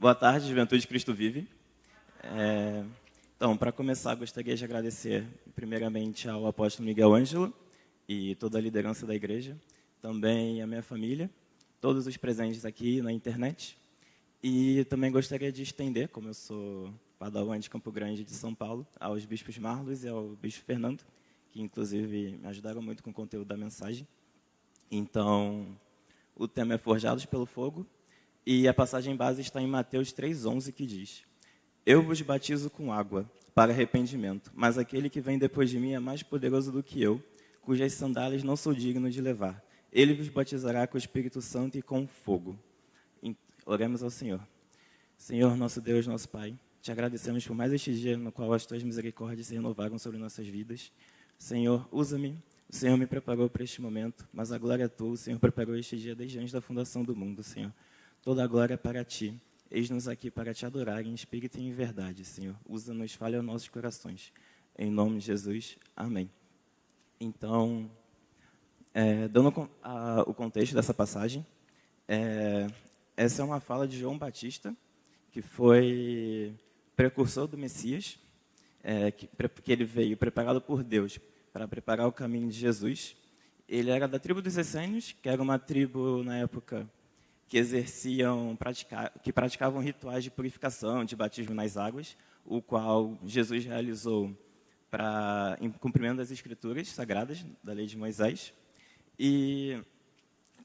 Boa tarde, Juventude Cristo Vive. Então, para começar, gostaria de agradecer primeiramente ao apóstolo Miguel Ângelo e toda a liderança da igreja, também a minha família, todos os presentes aqui na internet. E também gostaria de estender, como eu sou padawan de Campo Grande de São Paulo, aos bispos Marlos e ao bispo Fernando, que inclusive me ajudaram muito com o conteúdo da mensagem. Então, o tema é Forjados pelo Fogo, e a passagem base está em Mateus 3,11, que diz: Eu vos batizo com água para arrependimento, mas aquele que vem depois de mim é mais poderoso do que eu, cujas sandálias não sou digno de levar. Ele vos batizará com o Espírito Santo e com fogo. Oremos ao Senhor. Senhor, nosso Deus, nosso Pai, te agradecemos por mais este dia no qual as tuas misericórdias se renovaram sobre nossas vidas. Senhor, usa-me. O Senhor me preparou para este momento, mas a glória é tua. O Senhor preparou este dia desde antes da fundação do mundo, Senhor. Toda a glória é para ti. Eis-nos aqui para te adorar em espírito e em verdade, Senhor. Usa-nos, fale aos nossos corações. Em nome de Jesus, amém. Então, dando o contexto dessa passagem, essa é uma fala de João Batista, que foi precursor do Messias, que ele veio preparado por Deus para preparar o caminho de Jesus. Ele era da tribo dos essênios, que era uma tribo, na época, que praticavam rituais de purificação, de batismo nas águas, o qual Jesus realizou em cumprimento das Escrituras Sagradas, da lei de Moisés. E,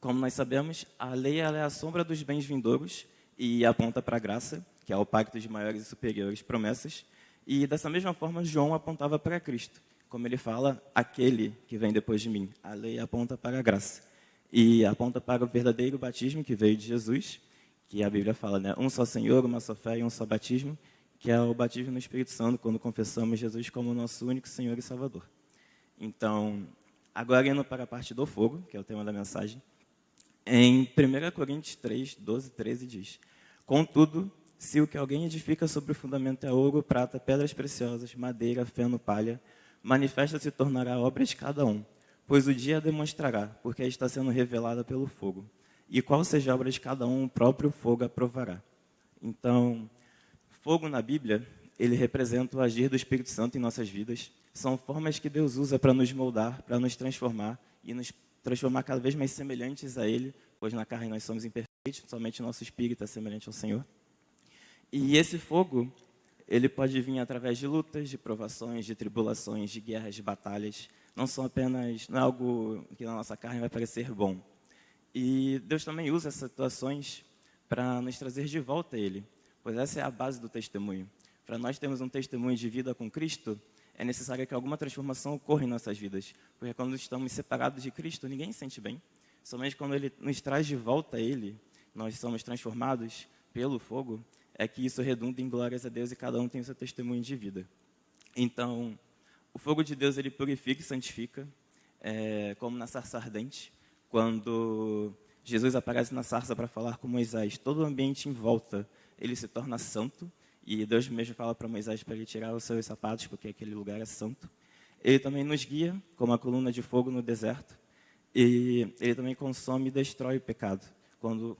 como nós sabemos, a lei ela é a sombra dos bens vindouros e aponta para a graça, que é o pacto de maiores e superiores promessas. E, dessa mesma forma, João apontava para Cristo. Como ele fala, aquele que vem depois de mim. A lei aponta para a graça. E aponta para o verdadeiro batismo que veio de Jesus, que a Bíblia fala, né? Um só Senhor, uma só fé e um só batismo, que é o batismo no Espírito Santo, quando confessamos Jesus como nosso único Senhor e Salvador. Então, agora indo para a parte do fogo, que é o tema da mensagem, em 1 Coríntios 3, 12, 13 diz: Contudo, se o que alguém edifica sobre o fundamento é ouro, prata, pedras preciosas, madeira, feno, palha, manifesta se tornará a obra de cada um, pois o dia a demonstrará, porque está sendo revelada pelo fogo. E qual seja a obra de cada um, o próprio fogo aprovará. Então, fogo na Bíblia, ele representa o agir do Espírito Santo em nossas vidas. São formas que Deus usa para nos moldar, para nos transformar e nos transformar cada vez mais semelhantes a Ele, pois na carne nós somos imperfeitos, somente o nosso espírito é semelhante ao Senhor. E esse fogo, ele pode vir através de lutas, de provações, de tribulações, de guerras, de batalhas. Não é algo que na nossa carne vai parecer bom. E Deus também usa essas situações para nos trazer de volta a Ele, pois essa é a base do testemunho. Para nós termos um testemunho de vida com Cristo, é necessário que alguma transformação ocorra em nossas vidas, porque quando estamos separados de Cristo, ninguém se sente bem. Somente quando Ele nos traz de volta a Ele, nós somos transformados pelo fogo, é que isso redunda em glórias a Deus e cada um tem o seu testemunho de vida. Então, o fogo de Deus, ele purifica e santifica, como na sarça ardente. Quando Jesus aparece na sarça para falar com Moisés, todo o ambiente em volta, ele se torna santo. E Deus mesmo fala para Moisés para ele tirar os seus sapatos, porque aquele lugar é santo. Ele também nos guia, como a coluna de fogo no deserto. E ele também consome e destrói o pecado.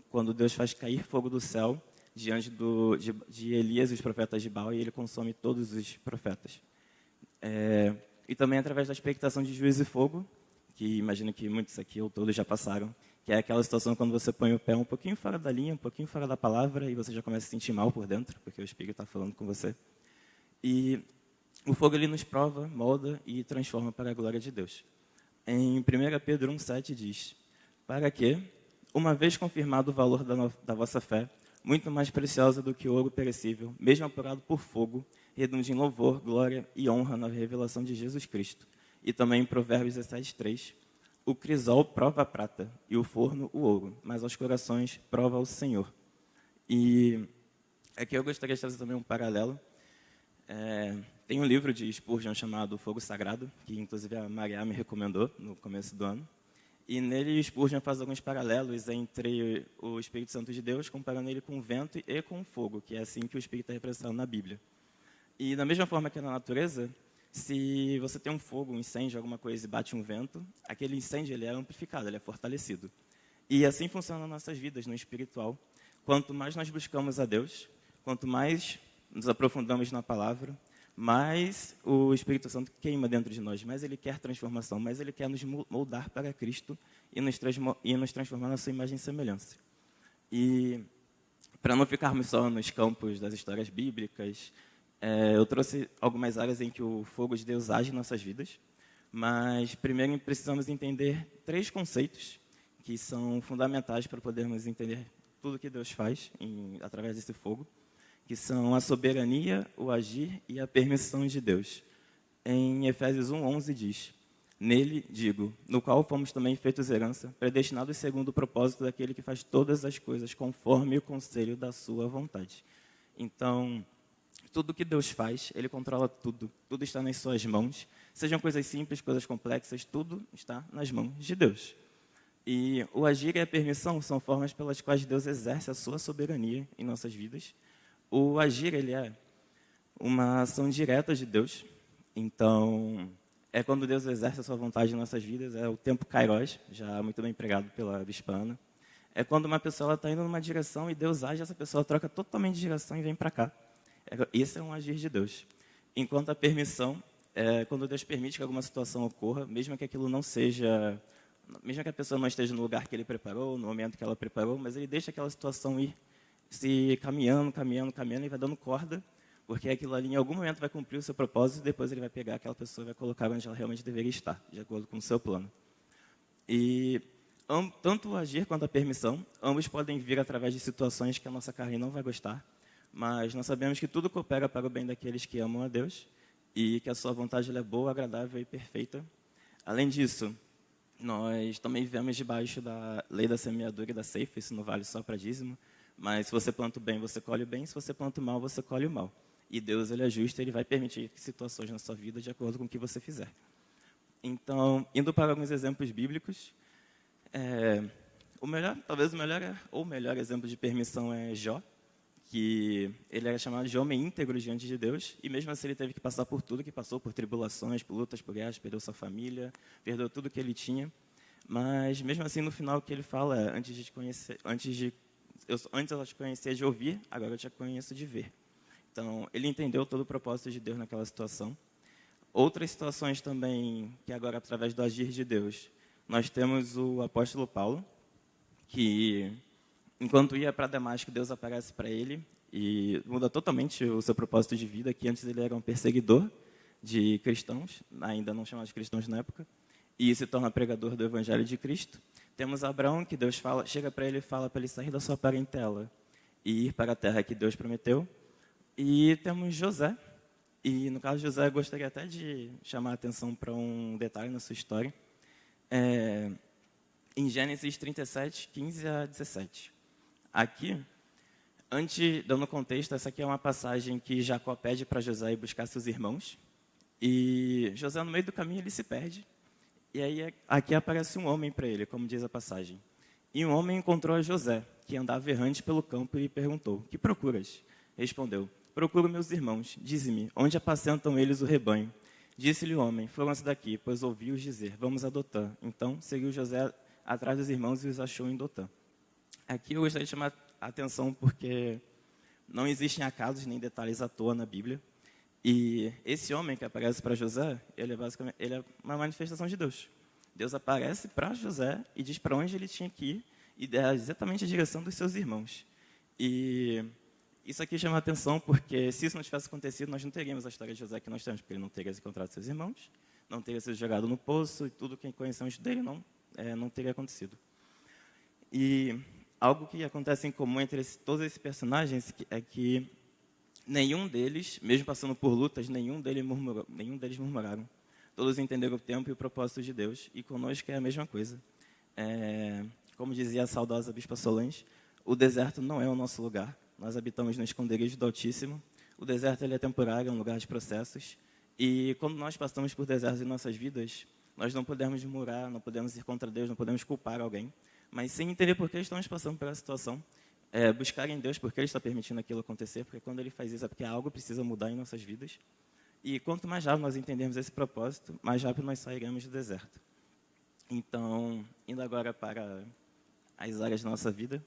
Quando Deus faz cair fogo do céu, diante de Elias e os profetas de Baal, e ele consome todos os profetas. E também através da expectação de juízo e fogo, que imagino que muitos aqui ou todos já passaram, que é aquela situação quando você põe o pé um pouquinho fora da linha, um pouquinho fora da palavra, e você já começa a se sentir mal por dentro, porque o Espírito está falando com você. E o fogo ele nos prova, molda e transforma para a glória de Deus. Em 1 Pedro 1,7 diz: Para que, uma vez confirmado o valor da vossa fé, muito mais preciosa do que o ouro perecível, mesmo apurado por fogo, redunde em louvor, glória e honra na revelação de Jesus Cristo. E também em Provérbios 17:3, o crisol prova a prata e o forno o ouro, mas aos corações prova o Senhor. E aqui eu gostaria de trazer também um paralelo. Tem um livro de Spurgeon chamado Fogo Sagrado, que inclusive a Maria me recomendou no começo do ano. E nele Spurgeon faz alguns paralelos entre o Espírito Santo de Deus, comparando ele com o vento e com o fogo, que é assim que o Espírito é representado na Bíblia. E da mesma forma que na natureza, se você tem um fogo, um incêndio, alguma coisa e bate um vento, aquele incêndio ele é amplificado, ele é fortalecido. E assim funciona nas nossas vidas, no espiritual. quanto mais nós buscamos a Deus, quanto mais nos aprofundamos na palavra, mais o Espírito Santo queima dentro de nós, mais ele quer transformação, mais ele quer nos moldar para Cristo e nos transformar na sua imagem e semelhança. E para não ficarmos só nos campos das histórias bíblicas, eu trouxe algumas áreas em que o fogo de Deus age em nossas vidas, mas primeiro precisamos entender 3 conceitos que são fundamentais para podermos entender tudo que Deus faz através desse fogo, que são a soberania, o agir e a permissão de Deus. Em Efésios 1:11 diz: nele, digo, no qual fomos também feitos herança, predestinados segundo o propósito daquele que faz todas as coisas conforme o conselho da sua vontade. Então, tudo que Deus faz, Ele controla tudo. Tudo está nas suas mãos. Sejam coisas simples, coisas complexas, tudo está nas mãos de Deus. E o agir e a permissão são formas pelas quais Deus exerce a sua soberania em nossas vidas. O agir, ele é uma ação direta de Deus. Então, é quando Deus exerce a sua vontade em nossas vidas, é o tempo kairos, já muito bem empregado pela Bispa Ana. É quando uma pessoa está indo numa direção e Deus age, essa pessoa troca totalmente de direção e vem para cá. Esse é um agir de Deus. Enquanto a permissão é quando Deus permite que alguma situação ocorra, mesmo que aquilo não seja, mesmo que a pessoa não esteja no lugar que Ele preparou, no momento que ela preparou, mas Ele deixa aquela situação ir se caminhando e vai dando corda, porque aquilo ali em algum momento vai cumprir o seu propósito e depois Ele vai pegar aquela pessoa e vai colocar onde ela realmente deveria estar, de acordo com o seu plano. E tanto o agir quanto a permissão, ambos podem vir através de situações que a nossa carne não vai gostar, mas nós sabemos que tudo coopera para o bem daqueles que amam a Deus e que a sua vontade é boa, agradável e perfeita. Além disso, nós também vivemos debaixo da lei da semeadura e da ceifa, isso não vale só para dízimo, mas se você planta o bem, você colhe o bem, se você planta o mal, você colhe o mal. E Deus, Ele é justo, Ele vai permitir situações na sua vida de acordo com o que você fizer. Então, indo para alguns exemplos bíblicos, o melhor exemplo de permissão é Jó, que ele era chamado de homem íntegro diante de Deus, e mesmo assim ele teve que passar por tudo que passou, por tribulações, por lutas, por guerras, perdeu sua família, perdeu tudo que ele tinha, mas mesmo assim no final o que ele fala é, antes eu te conhecia de ouvir, agora eu te conheço de ver. Então, ele entendeu todo o propósito de Deus naquela situação. Outras situações também, que agora através do agir de Deus, nós temos o apóstolo Paulo, que enquanto ia para Damasco, Deus aparece para ele e muda totalmente o seu propósito de vida, que antes ele era um perseguidor de cristãos, ainda não chamados cristãos na época, e se torna pregador do evangelho de Cristo. Temos Abraão, que Deus chega para ele e fala para ele sair da sua parentela e ir para a terra que Deus prometeu. E temos José, e no caso de José, eu gostaria até de chamar a atenção para um detalhe na sua história. Em Gênesis 37, 15 a 17. Aqui, dando contexto, essa aqui é uma passagem que Jacó pede para José ir buscar seus irmãos. E José, no meio do caminho, ele se perde. E aí, aqui aparece um homem para ele, como diz a passagem. E um homem encontrou a José, que andava errante pelo campo, e lhe perguntou: que procuras? Respondeu: procuro meus irmãos. Dize-me, onde apacentam eles o rebanho? Disse-lhe o homem: foram-se daqui, pois ouvi-os dizer: vamos a Dotã. Então, seguiu José atrás dos irmãos e os achou em Dotã. Aqui eu gostaria de chamar a atenção porque não existem acasos nem detalhes à toa na Bíblia. E esse homem que aparece para José, ele é uma manifestação de Deus. Deus aparece para José e diz para onde ele tinha que ir e dá exatamente a direção dos seus irmãos. E isso aqui chama a atenção porque se isso não tivesse acontecido, nós não teríamos a história de José que nós temos, porque ele não teria encontrado seus irmãos, não teria sido jogado no poço e tudo que conhecemos dele não teria acontecido. E algo que acontece em comum entre todos esses personagens é que nenhum deles, mesmo passando por lutas, nenhum deles murmuraram. Todos entenderam o tempo e o propósito de Deus, e conosco é a mesma coisa. Como dizia a saudosa Bispa Solange, o deserto não é o nosso lugar. Nós habitamos no esconderijo do Altíssimo. O deserto ele é temporário, é um lugar de processos. E quando nós passamos por desertos em nossas vidas, nós não podemos murmurar, não podemos ir contra Deus, não podemos culpar alguém, mas sem entender por que estamos passando pela situação, buscar em Deus por que Ele está permitindo aquilo acontecer, porque quando Ele faz isso é porque algo precisa mudar em nossas vidas. E quanto mais rápido nós entendermos esse propósito, mais rápido nós sairemos do deserto. Então, indo agora para as áreas da nossa vida,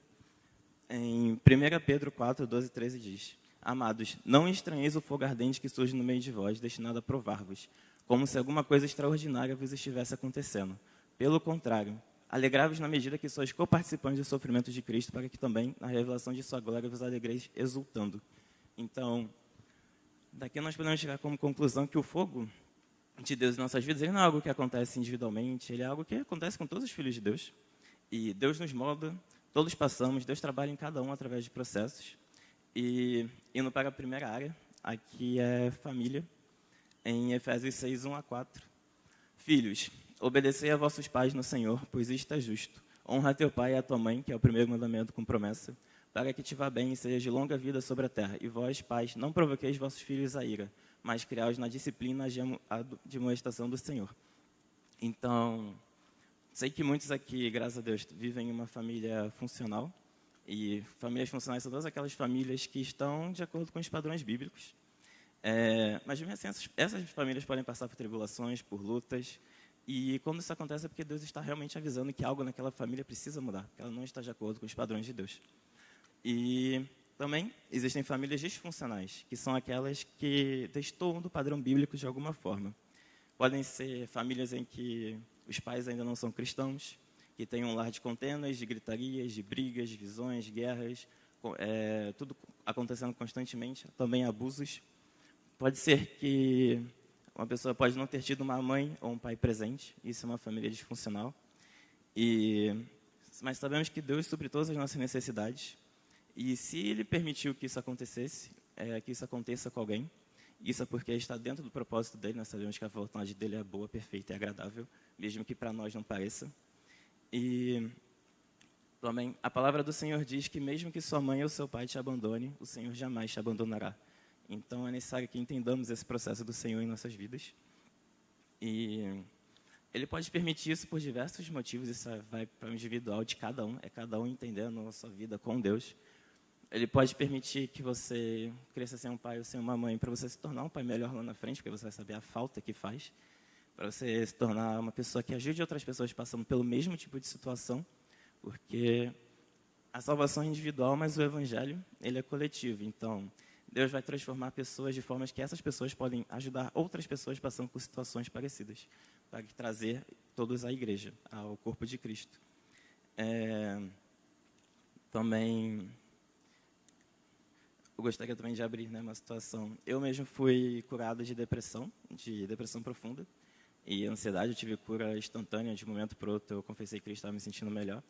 Em 1 Pedro 4, 12 e 13 diz: Amados, não estranheis o fogo ardente que surge no meio de vós, destinado a provar-vos, como se alguma coisa extraordinária vos estivesse acontecendo. Pelo contrário, alegrai-vos na medida que sois coparticipantes dos sofrimentos de Cristo, para que também, na revelação de sua glória, vos alegreis exultando. Então, daqui nós podemos chegar como conclusão que o fogo de Deus em nossas vidas, ele não é algo que acontece individualmente, ele é algo que acontece com todos os filhos de Deus. E Deus nos molda, todos passamos, Deus trabalha em cada um através de processos. E indo para a primeira área, aqui é família, em Efésios 6, 1 a 4. Filhos, obedecei a vossos pais no Senhor, pois isto é justo. Honra a teu pai e a tua mãe, que é o primeiro mandamento com promessa, para que te vá bem e seja de longa vida sobre a terra. E vós, pais, não provoqueis vossos filhos a ira, mas criai-os na disciplina e admoestação do Senhor. Então, sei que muitos aqui, graças a Deus, vivem em uma família funcional. E famílias funcionais são todas aquelas famílias que estão de acordo com os padrões bíblicos. Mas mesmo assim, essas famílias podem passar por tribulações, por lutas. E quando isso acontece é porque Deus está realmente avisando que algo naquela família precisa mudar, que ela não está de acordo com os padrões de Deus. E também existem famílias disfuncionais, que são aquelas que destoam do padrão bíblico de alguma forma. Podem ser famílias em que os pais ainda não são cristãos, que têm um lar de contendas, de gritarias, de brigas, divisões, guerras, tudo acontecendo constantemente, também abusos. Pode ser que uma pessoa pode não ter tido uma mãe ou um pai presente, isso é uma família disfuncional. Mas sabemos que Deus supre todas as nossas necessidades, e se Ele permitiu que isso acontecesse, que isso aconteça com alguém, isso é porque está dentro do propósito dEle. Nós sabemos que a vontade dEle é boa, perfeita e agradável, mesmo que para nós não pareça. E também a palavra do Senhor diz que mesmo que sua mãe ou seu pai te abandone, o Senhor jamais te abandonará. Então é necessário que entendamos esse processo do Senhor em nossas vidas. E Ele pode permitir isso por diversos motivos, isso vai para o individual de cada um, é cada um entendendo a sua vida com Deus. Ele pode permitir que você cresça sem um pai ou sem uma mãe, para você se tornar um pai melhor lá na frente, porque você vai saber a falta que faz, para você se tornar uma pessoa que ajude outras pessoas passando pelo mesmo tipo de situação, porque a salvação é individual, mas o evangelho, ele é coletivo. Então, Deus vai transformar pessoas de formas que essas pessoas podem ajudar outras pessoas passando por situações parecidas, para trazer todos à igreja, ao corpo de Cristo. Também, eu gostaria também de abrir, uma situação. Eu mesmo fui curado de depressão profunda e ansiedade. Eu tive cura instantânea, de um momento para o outro. Eu confessei que Cristo, estava me sentindo melhor.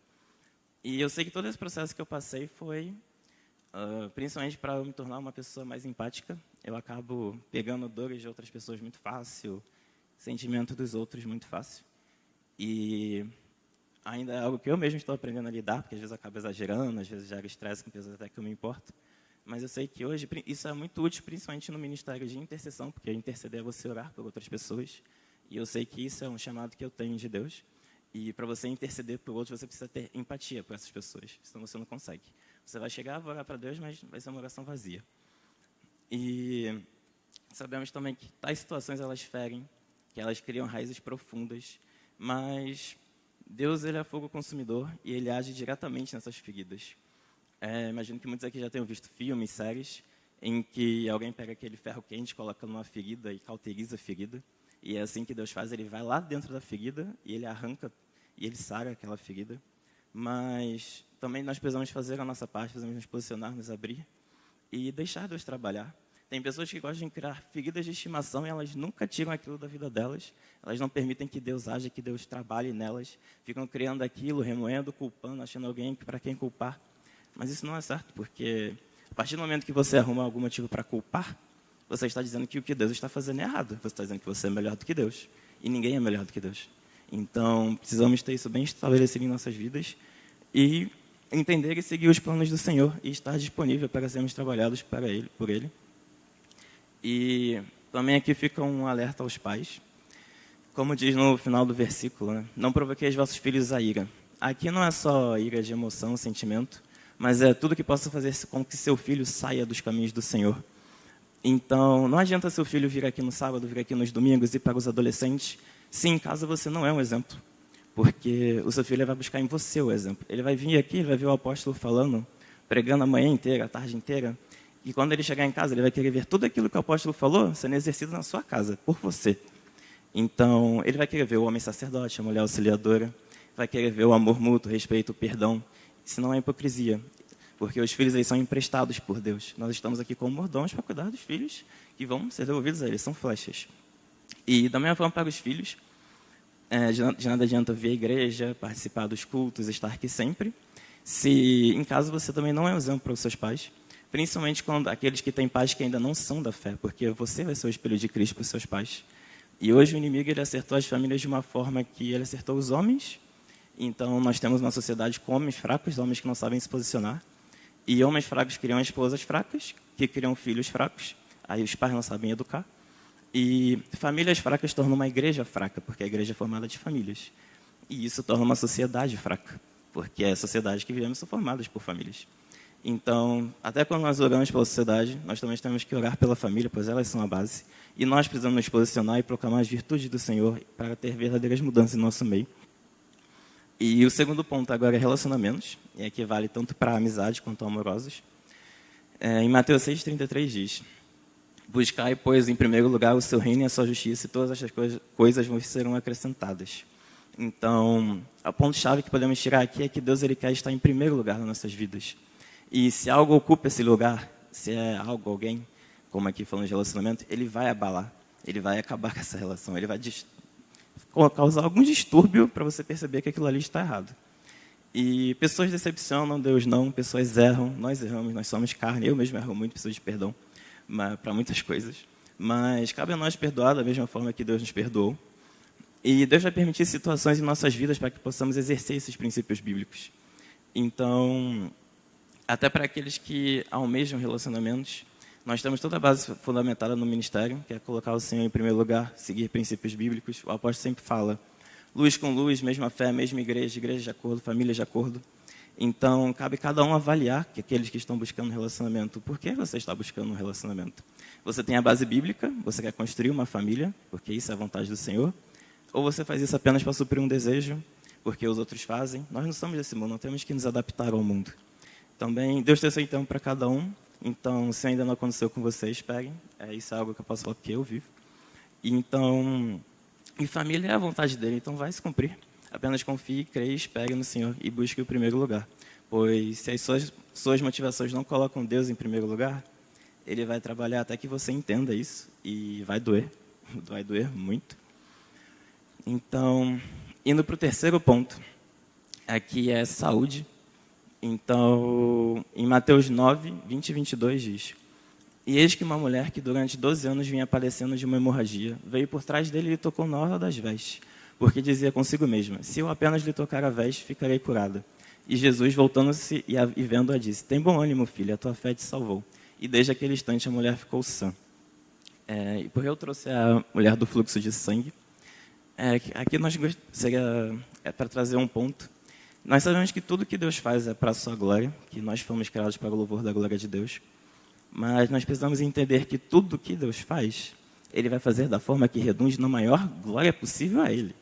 E eu sei que todo esse processo que eu passei foi principalmente para eu me tornar uma pessoa mais empática. Eu acabo pegando dores de outras pessoas muito fácil, sentimento dos outros muito fácil. E ainda é algo que eu mesmo estou aprendendo a lidar, porque às vezes eu acabo exagerando, às vezes gera estresse com pessoas até que eu me importo. Mas eu sei que hoje isso é muito útil, principalmente no ministério de intercessão, porque interceder é você orar por outras pessoas. E eu sei que isso é um chamado que eu tenho de Deus. E para você interceder por outros, você precisa ter empatia por essas pessoas, senão você não consegue. Você vai chegar, vai orar para Deus, mas vai ser uma oração vazia. E sabemos também que tais situações, elas ferem, que elas criam raízes profundas, mas Deus, ele é fogo consumidor e ele age diretamente nessas feridas. Imagino que muitos aqui já tenham visto filmes, séries, em que alguém pega aquele ferro quente, coloca numa ferida e cauteriza a ferida. E é assim que Deus faz, ele vai lá dentro da ferida e ele arranca e ele sara aquela ferida. Mas também nós precisamos fazer a nossa parte, precisamos nos posicionar, nos abrir e deixar Deus trabalhar. Tem pessoas que gostam de criar feridas de estimação e elas nunca tiram aquilo da vida delas. Elas não permitem que Deus haja, que Deus trabalhe nelas. Ficam criando aquilo, remoendo, culpando, achando alguém para quem culpar. Mas isso não é certo, porque a partir do momento que você arruma algum motivo para culpar, você está dizendo que o que Deus está fazendo é errado. Você está dizendo que você é melhor do que Deus. E ninguém é melhor do que Deus. Então, precisamos ter isso bem estabelecido em nossas vidas e entender e seguir os planos do Senhor e estar disponível para sermos trabalhados por Ele. E também aqui fica um alerta aos pais. Como diz no final do versículo, não provoqueis vossos filhos a ira. Aqui não é só ira de emoção, sentimento, mas é tudo que possa fazer com que seu filho saia dos caminhos do Senhor. Então, não adianta seu filho vir aqui no sábado, vir aqui nos domingos e para os adolescentes, se em casa você não é um exemplo. Porque o seu filho vai buscar em você o exemplo. Ele vai vir aqui, ele vai ver o apóstolo falando pregando a manhã inteira, a tarde inteira, e quando ele chegar em casa, ele vai querer ver tudo aquilo que o apóstolo falou sendo exercido na sua casa, por você. Então, ele vai querer ver o homem sacerdote, a mulher auxiliadora, vai querer ver o amor mútuo, o respeito, o perdão. Isso não é hipocrisia, porque os filhos eles são emprestados por Deus. Nós estamos aqui como mordomos para cuidar dos filhos que vão ser devolvidos a eles, são flechas. E da mesma forma para os filhos, de nada adianta vir à igreja, participar dos cultos, estar aqui sempre, se em casa você também não é um exemplo para os seus pais, principalmente quando aqueles que têm pais que ainda não são da fé, porque você vai ser o espelho de Cristo para os seus pais. E hoje o inimigo ele acertou as famílias de uma forma que ele acertou os homens. Então nós temos uma sociedade com homens fracos, homens que não sabem se posicionar, e homens fracos criam esposas fracas, que criam filhos fracos, aí os pais não sabem educar. E famílias fracas tornam uma igreja fraca, porque a igreja é formada de famílias. E isso torna uma sociedade fraca, porque a sociedade que vivemos são formadas por famílias. Então, até quando nós oramos pela sociedade, nós também temos que orar pela família, pois elas são a base. E nós precisamos nos posicionar e proclamar as virtudes do Senhor para ter verdadeiras mudanças em nosso meio. E o segundo ponto agora é relacionamentos, e aqui vale tanto para amizade quanto amorosos. Em Mateus 6,33 diz: buscai, pois, em primeiro lugar o seu reino e a sua justiça, e todas estas coisas vos serão acrescentadas. Então, o ponto-chave que podemos tirar aqui é que Deus ele quer estar em primeiro lugar nas nossas vidas. E se algo ocupa esse lugar, se é algo, alguém, como aqui falando de relacionamento, ele vai abalar, ele vai acabar com essa relação, ele vai causar algum distúrbio para você perceber que aquilo ali está errado. E pessoas decepcionam, Deus não, pessoas erram, nós erramos, nós somos carne, eu mesmo erro muito, preciso de perdão para muitas coisas. Mas cabe a nós perdoar da mesma forma que Deus nos perdoou. E Deus vai permitir situações em nossas vidas para que possamos exercer esses princípios bíblicos. Então, até para aqueles que almejam relacionamentos, nós temos toda a base fundamentada no ministério, que é colocar o Senhor em primeiro lugar, seguir princípios bíblicos. O apóstolo sempre fala, luz com luz, mesma fé, mesma igreja, igreja de acordo, família de acordo. Então, cabe cada um avaliar, que aqueles que estão buscando um relacionamento, por que você está buscando um relacionamento? Você tem a base bíblica, você quer construir uma família, porque isso é a vontade do Senhor, ou você faz isso apenas para suprir um desejo, porque os outros fazem? Nós não somos desse mundo, não temos que nos adaptar ao mundo. Também, Deus tem seu então para cada um. Então, se ainda não aconteceu com você, esperem. Isso é algo que eu posso falar porque eu vivo. Então, e família é a vontade dele, então vai se cumprir. Apenas confie, creia, espere no Senhor e busque o primeiro lugar. Pois se as suas motivações não colocam Deus em primeiro lugar, ele vai trabalhar até que você entenda isso e vai doer muito. Então, indo para o terceiro ponto, aqui é saúde. Então, em Mateus 9, 20 e 22 diz: e eis que uma mulher que durante 12 anos vinha padecendo de uma hemorragia, veio por trás dele e lhe tocou na orla das vestes, porque dizia consigo mesma, se eu apenas lhe tocar a veste, ficarei curada. E Jesus, voltando-se e vendo-a, disse, tem bom ânimo, filha, a tua fé te salvou. E desde aquele instante a mulher ficou sã. E porque eu trouxe a mulher do fluxo de sangue, aqui nós seria para trazer um ponto. Nós sabemos que tudo que Deus faz é para a sua glória, que nós fomos criados para o louvor da glória de Deus. Mas nós precisamos entender que tudo que Deus faz, Ele vai fazer da forma que redunde na maior glória possível a Ele.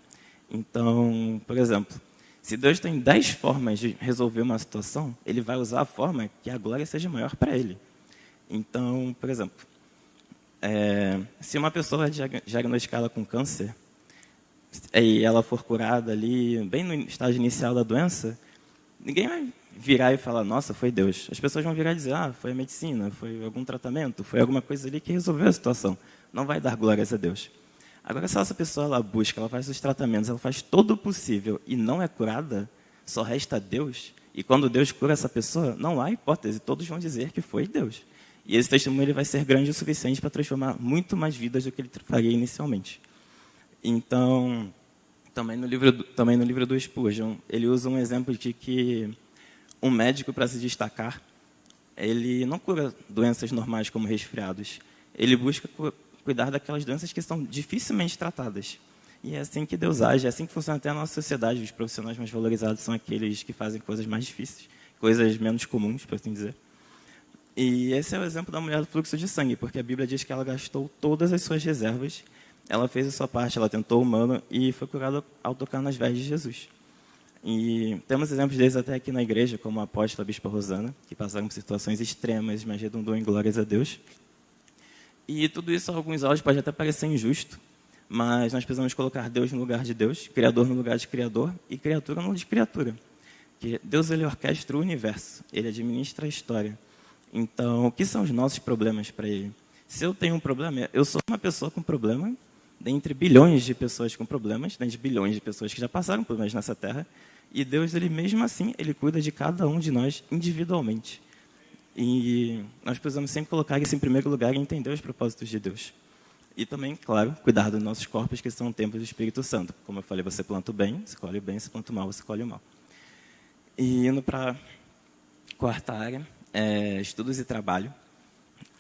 Então, por exemplo, se Deus tem 10 formas de resolver uma situação, Ele vai usar a forma que a glória seja maior para Ele. Então, por exemplo, se uma pessoa é diagnosticada com câncer, e ela for curada ali, bem no estágio inicial da doença, ninguém vai virar e falar, nossa, foi Deus. As pessoas vão virar e dizer, foi a medicina, foi algum tratamento, foi alguma coisa ali que resolveu a situação. Não vai dar glórias a Deus. Agora, se essa pessoa ela busca, ela faz os tratamentos, ela faz todo o possível e não é curada, só resta Deus. E quando Deus cura essa pessoa, não há hipótese, todos vão dizer que foi Deus. E esse testemunho ele vai ser grande o suficiente para transformar muito mais vidas do que ele faria inicialmente. Então, também no livro do Spurgeon, ele usa um exemplo de que um médico, para se destacar, ele não cura doenças normais como resfriados. Ele busca cuidar daquelas doenças que são dificilmente tratadas. E é assim que Deus age, é assim que funciona até a nossa sociedade. Os profissionais mais valorizados são aqueles que fazem coisas mais difíceis, coisas menos comuns, por assim dizer. E esse é o exemplo da mulher do fluxo de sangue, porque a Bíblia diz que ela gastou todas as suas reservas, ela fez a sua parte, ela tentou o humano e foi curada ao tocar nas vestes de Jesus. E temos exemplos deles até aqui na igreja, como a apóstola Bispa Rosana, que passaram por situações extremas, mas redundou em glórias a Deus. E tudo isso, a alguns olhos, pode até parecer injusto, mas nós precisamos colocar Deus no lugar de Deus, Criador no lugar de Criador e criatura no lugar de criatura. Que Deus, ele orquestra o universo, ele administra a história. Então, o que são os nossos problemas para ele? Se eu tenho um problema, eu sou uma pessoa com problema, dentre bilhões de pessoas com problemas, dentre bilhões de pessoas que já passaram problemas nessa terra, e Deus, ele mesmo assim, ele cuida de cada um de nós individualmente. E nós precisamos sempre colocar isso em primeiro lugar e entender os propósitos de Deus. E também, claro, cuidar dos nossos corpos, que são templos do Espírito Santo. Como eu falei, você planta o bem, você colhe o bem, você planta o mal, você colhe o mal. E indo para a quarta área, estudos e trabalho.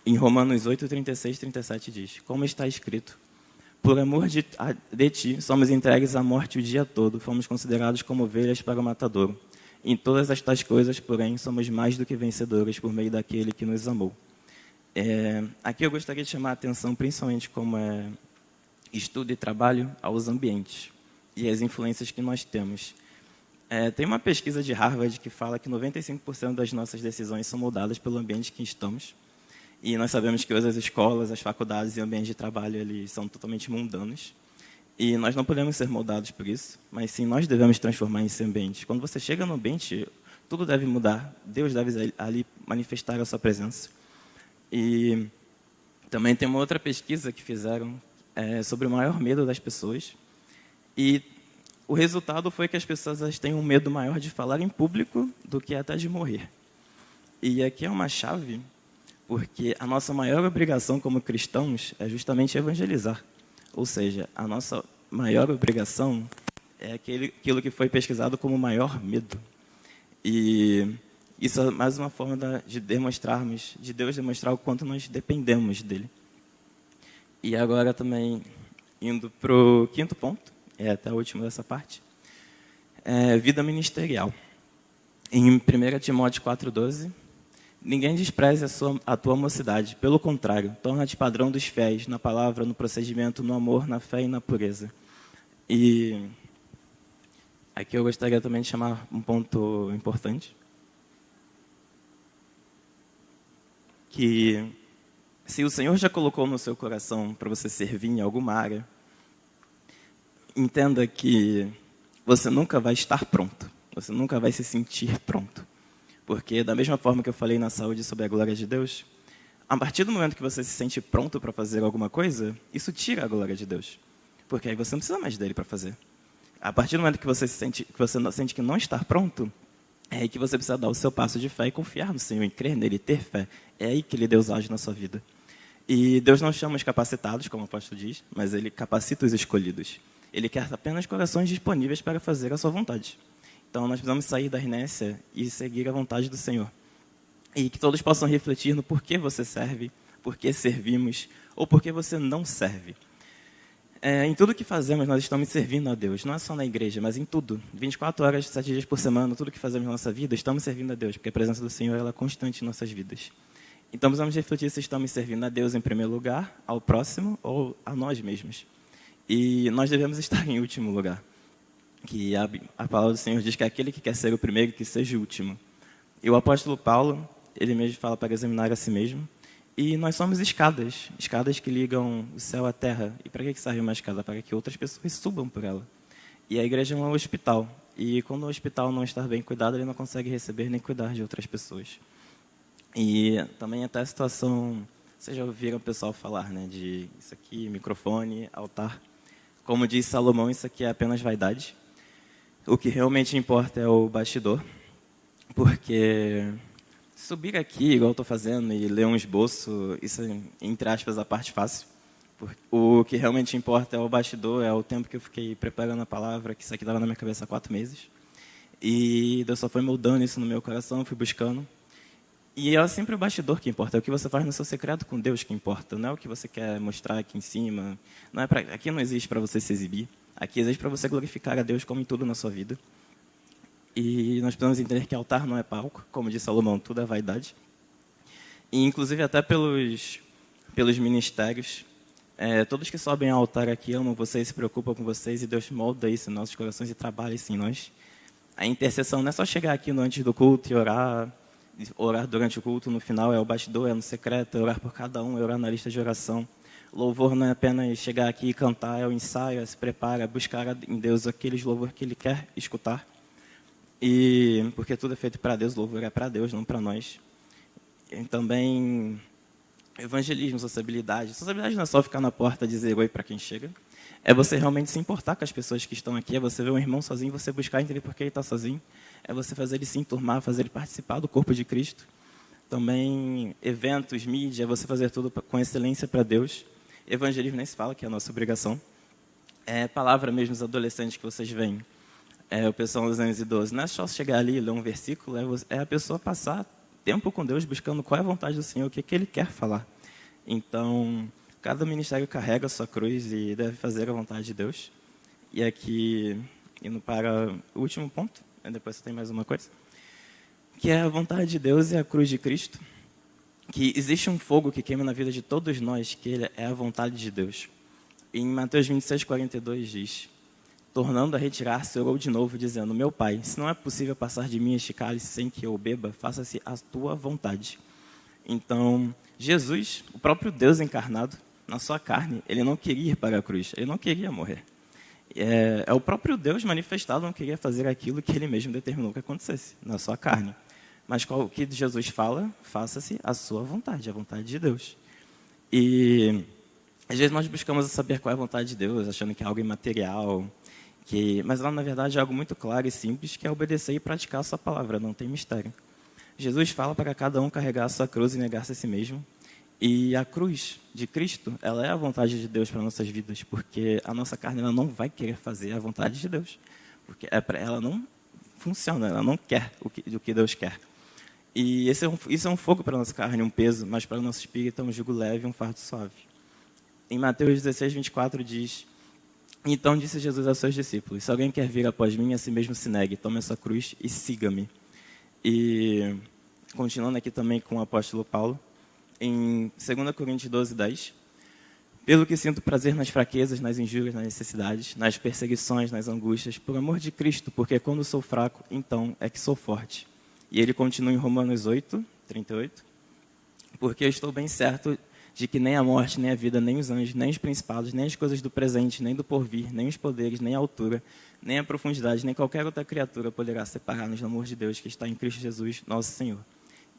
Em Romanos 8, 36 e 37 diz: como está escrito, por amor de ti, somos entregues à morte o dia todo, fomos considerados como ovelhas para o matadouro. Em todas estas coisas, porém, somos mais do que vencedores por meio daquele que nos amou. Aqui eu gostaria de chamar a atenção, principalmente como estudo e trabalho, aos ambientes e às influências que nós temos. Tem uma pesquisa de Harvard que fala que 95% das nossas decisões são moldadas pelo ambiente que estamos. E nós sabemos que hoje as escolas, as faculdades e o ambiente de trabalho eles são totalmente mundanos. E nós não podemos ser moldados por isso, mas sim nós devemos transformar esse ambiente. Quando você chega no ambiente, tudo deve mudar, Deus deve ali manifestar a sua presença. E também tem uma outra pesquisa que fizeram sobre o maior medo das pessoas. E o resultado foi que as pessoas elas têm um medo maior de falar em público do que até de morrer. E aqui é uma chave, porque a nossa maior obrigação como cristãos é justamente evangelizar. Ou seja, a nossa maior obrigação é aquilo que foi pesquisado como o maior medo. E isso é mais uma forma de demonstrarmos, de Deus demonstrar o quanto nós dependemos dele. E agora também, indo para o quinto ponto, até o último dessa parte, vida ministerial. Em 1 Timóteo 4,12, ninguém despreze a tua mocidade, pelo contrário, torna-te padrão dos fiéis, na palavra, no procedimento, no amor, na fé e na pureza. E aqui eu gostaria também de chamar um ponto importante, que se o Senhor já colocou no seu coração para você servir em alguma área, entenda que você nunca vai estar pronto, você nunca vai se sentir pronto. Porque, da mesma forma que eu falei na saúde sobre a glória de Deus, a partir do momento que você se sente pronto para fazer alguma coisa, isso tira a glória de Deus. Porque aí você não precisa mais dele para fazer. A partir do momento que você sente que não está pronto, é aí que você precisa dar o seu passo de fé e confiar no Senhor, em crer nele, ter fé. É aí que Deus age na sua vida. E Deus não chama os capacitados, como o apóstolo diz, mas ele capacita os escolhidos. Ele quer apenas corações disponíveis para fazer a sua vontade. Então, nós precisamos sair da inércia e seguir a vontade do Senhor. E que todos possam refletir no porquê você serve, porquê servimos, ou porquê você não serve. Em tudo que fazemos, nós estamos servindo a Deus. Não é só na igreja, mas em tudo. 24 horas, 7 dias por semana, tudo que fazemos na nossa vida, estamos servindo a Deus, porque a presença do Senhor ela é constante em nossas vidas. Então, precisamos refletir se estamos servindo a Deus em primeiro lugar, ao próximo ou a nós mesmos. E nós devemos estar em último lugar. Que a palavra do Senhor diz que aquele que quer ser o primeiro, que seja o último. E o apóstolo Paulo, ele mesmo fala para examinar a si mesmo. E nós somos escadas que ligam o céu à terra. E para que serve uma escada? Para que outras pessoas subam por ela. E a igreja é um hospital. E quando o hospital não está bem cuidado, ele não consegue receber nem cuidar de outras pessoas. E também até a situação, vocês já ouviram o pessoal falar, né, de isso aqui, microfone, altar. Como diz Salomão, isso aqui é apenas vaidade. O que realmente importa é o bastidor, porque subir aqui, igual eu estou fazendo, e ler um esboço, isso é, entre aspas, a parte fácil. O que realmente importa é o bastidor, é o tempo que eu fiquei preparando a palavra, que isso aqui estava na minha cabeça há 4 meses. E Deus só foi moldando isso no meu coração, fui buscando. E é sempre o bastidor que importa, é o que você faz no seu secreto com Deus que importa, não é o que você quer mostrar aqui em cima. Não é aqui não existe para você se exibir. Aqui existe para você glorificar a Deus como em tudo na sua vida. E nós precisamos entender que altar não é palco, como disse Salomão, tudo é vaidade. E inclusive até pelos ministérios, todos que sobem ao altar aqui amam vocês, se preocupam com vocês e Deus molda isso em nossos corações e trabalha isso em nós. A intercessão não é só chegar aqui no antes do culto e orar durante o culto, no final é o bastidor, é no secreto, é orar por cada um, é orar na lista de oração. Louvor não é apenas chegar aqui e cantar, é o ensaio, é se prepara, é buscar em Deus aqueles louvor que Ele quer escutar. E porque tudo é feito para Deus, louvor é para Deus, não para nós. E também evangelismo, sociabilidade. Sociabilidade não é só ficar na porta e dizer oi para quem chega. É você realmente se importar com as pessoas que estão aqui. É você ver um irmão sozinho, você buscar entender por que ele está sozinho. É você fazer ele se enturmar, fazer ele participar do corpo de Cristo. Também eventos, mídia, é você fazer tudo com excelência para Deus. Evangelismo nem se fala, que é a nossa obrigação. É palavra mesmo, os adolescentes que vocês veem. O pessoal dos anos 12. Não é só chegar ali e ler um versículo, é a pessoa passar tempo com Deus, buscando qual é a vontade do Senhor, o que Ele quer falar. Então, cada ministério carrega a sua cruz e deve fazer a vontade de Deus. E aqui, indo para o último ponto, depois tem mais uma coisa, que é a vontade de Deus e a cruz de Cristo, que existe um fogo que queima na vida de todos nós, que ele é a vontade de Deus. Em Mateus 26, 42 diz: tornando a retirar-se, orou de novo, dizendo: meu Pai, se não é possível passar de mim este cálice sem que eu beba, faça-se a tua vontade. Então, Jesus, o próprio Deus encarnado, na sua carne, ele não queria ir para a cruz, ele não queria morrer. É o próprio Deus manifestado, não queria fazer aquilo que ele mesmo determinou que acontecesse, na sua carne. Mas o que Jesus fala? Faça-se a sua vontade, a vontade de Deus. E às vezes nós buscamos saber qual é a vontade de Deus, achando que é algo imaterial, mas lá na verdade é algo muito claro e simples, que é obedecer e praticar a sua palavra, não tem mistério. Jesus fala para cada um carregar a sua cruz e negar-se a si mesmo. E a cruz de Cristo, ela é a vontade de Deus para nossas vidas, porque a nossa carne ela não vai querer fazer a vontade de Deus, porque ela não funciona, ela não quer o que Deus quer. E isso é um fogo para a nossa carne, um peso, mas para o nosso espírito é um jugo leve e um fardo suave. Em Mateus 16, 24 diz: então disse Jesus aos seus discípulos: se alguém quer vir após mim, a si mesmo se negue, tome a sua cruz e siga-me. E continuando aqui também com o apóstolo Paulo, em 2 Coríntios 12, 10, pelo que sinto prazer nas fraquezas, nas injúrias, nas necessidades, nas perseguições, nas angústias, por amor de Cristo, porque quando sou fraco, então é que sou forte. E ele continua em Romanos 8, 38, porque eu estou bem certo de que nem a morte, nem a vida, nem os anjos, nem os principados, nem as coisas do presente, nem do porvir, nem os poderes, nem a altura, nem a profundidade, nem qualquer outra criatura poderá separar-nos do amor de Deus que está em Cristo Jesus, nosso Senhor.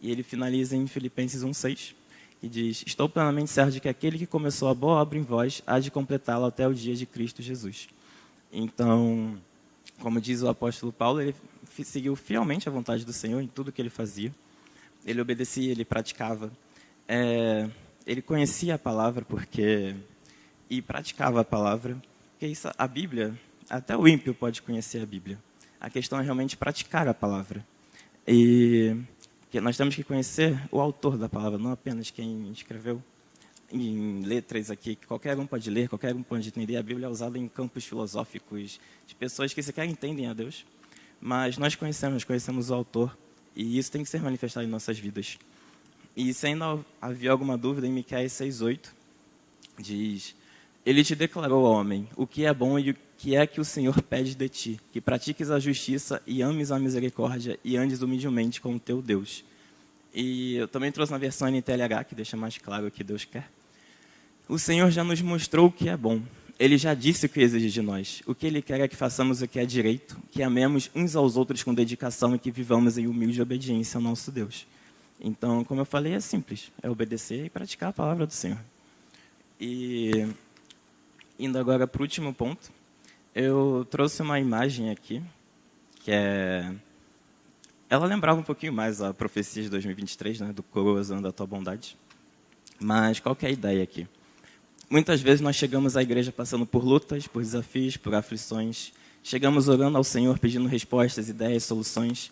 E ele finaliza em Filipenses 1,6, que diz: estou plenamente certo de que aquele que começou a boa obra em vós há de completá-la até o dia de Cristo Jesus. Então, como diz o apóstolo Paulo, ele seguiu fielmente a vontade do Senhor em tudo que ele fazia. Ele obedecia, ele praticava. Ele conhecia a palavra e praticava a palavra. Porque isso, a Bíblia, até o ímpio pode conhecer a Bíblia. A questão é realmente praticar a palavra. E que nós temos que conhecer o autor da palavra, não apenas quem escreveu em letras aqui, que qualquer um pode ler, qualquer um pode entender. A Bíblia é usada em campos filosóficos de pessoas que sequer entendem a Deus. Mas nós conhecemos o autor, e isso tem que ser manifestado em nossas vidas. E se ainda havia alguma dúvida, em Miqueias 6,8, diz: ele te declarou, homem, o que é bom e o que é que o Senhor pede de ti, que pratiques a justiça e ames a misericórdia e andes humildemente com o teu Deus. E eu também trouxe na versão NTLH, que deixa mais claro o que Deus quer. O Senhor já nos mostrou o que é bom. Ele já disse o que exige de nós. O que Ele quer é que façamos o que é direito, que amemos uns aos outros com dedicação e que vivamos em humilde obediência ao nosso Deus. Então, como eu falei, é simples. É obedecer e praticar a palavra do Senhor. E, indo agora para o último ponto, eu trouxe uma imagem aqui, que ela lembrava um pouquinho mais a profecia de 2023, né, do coroas da tua bondade. Mas qual que é a ideia aqui? Muitas vezes nós chegamos à igreja passando por lutas, por desafios, por aflições. Chegamos orando ao Senhor, pedindo respostas, ideias, soluções.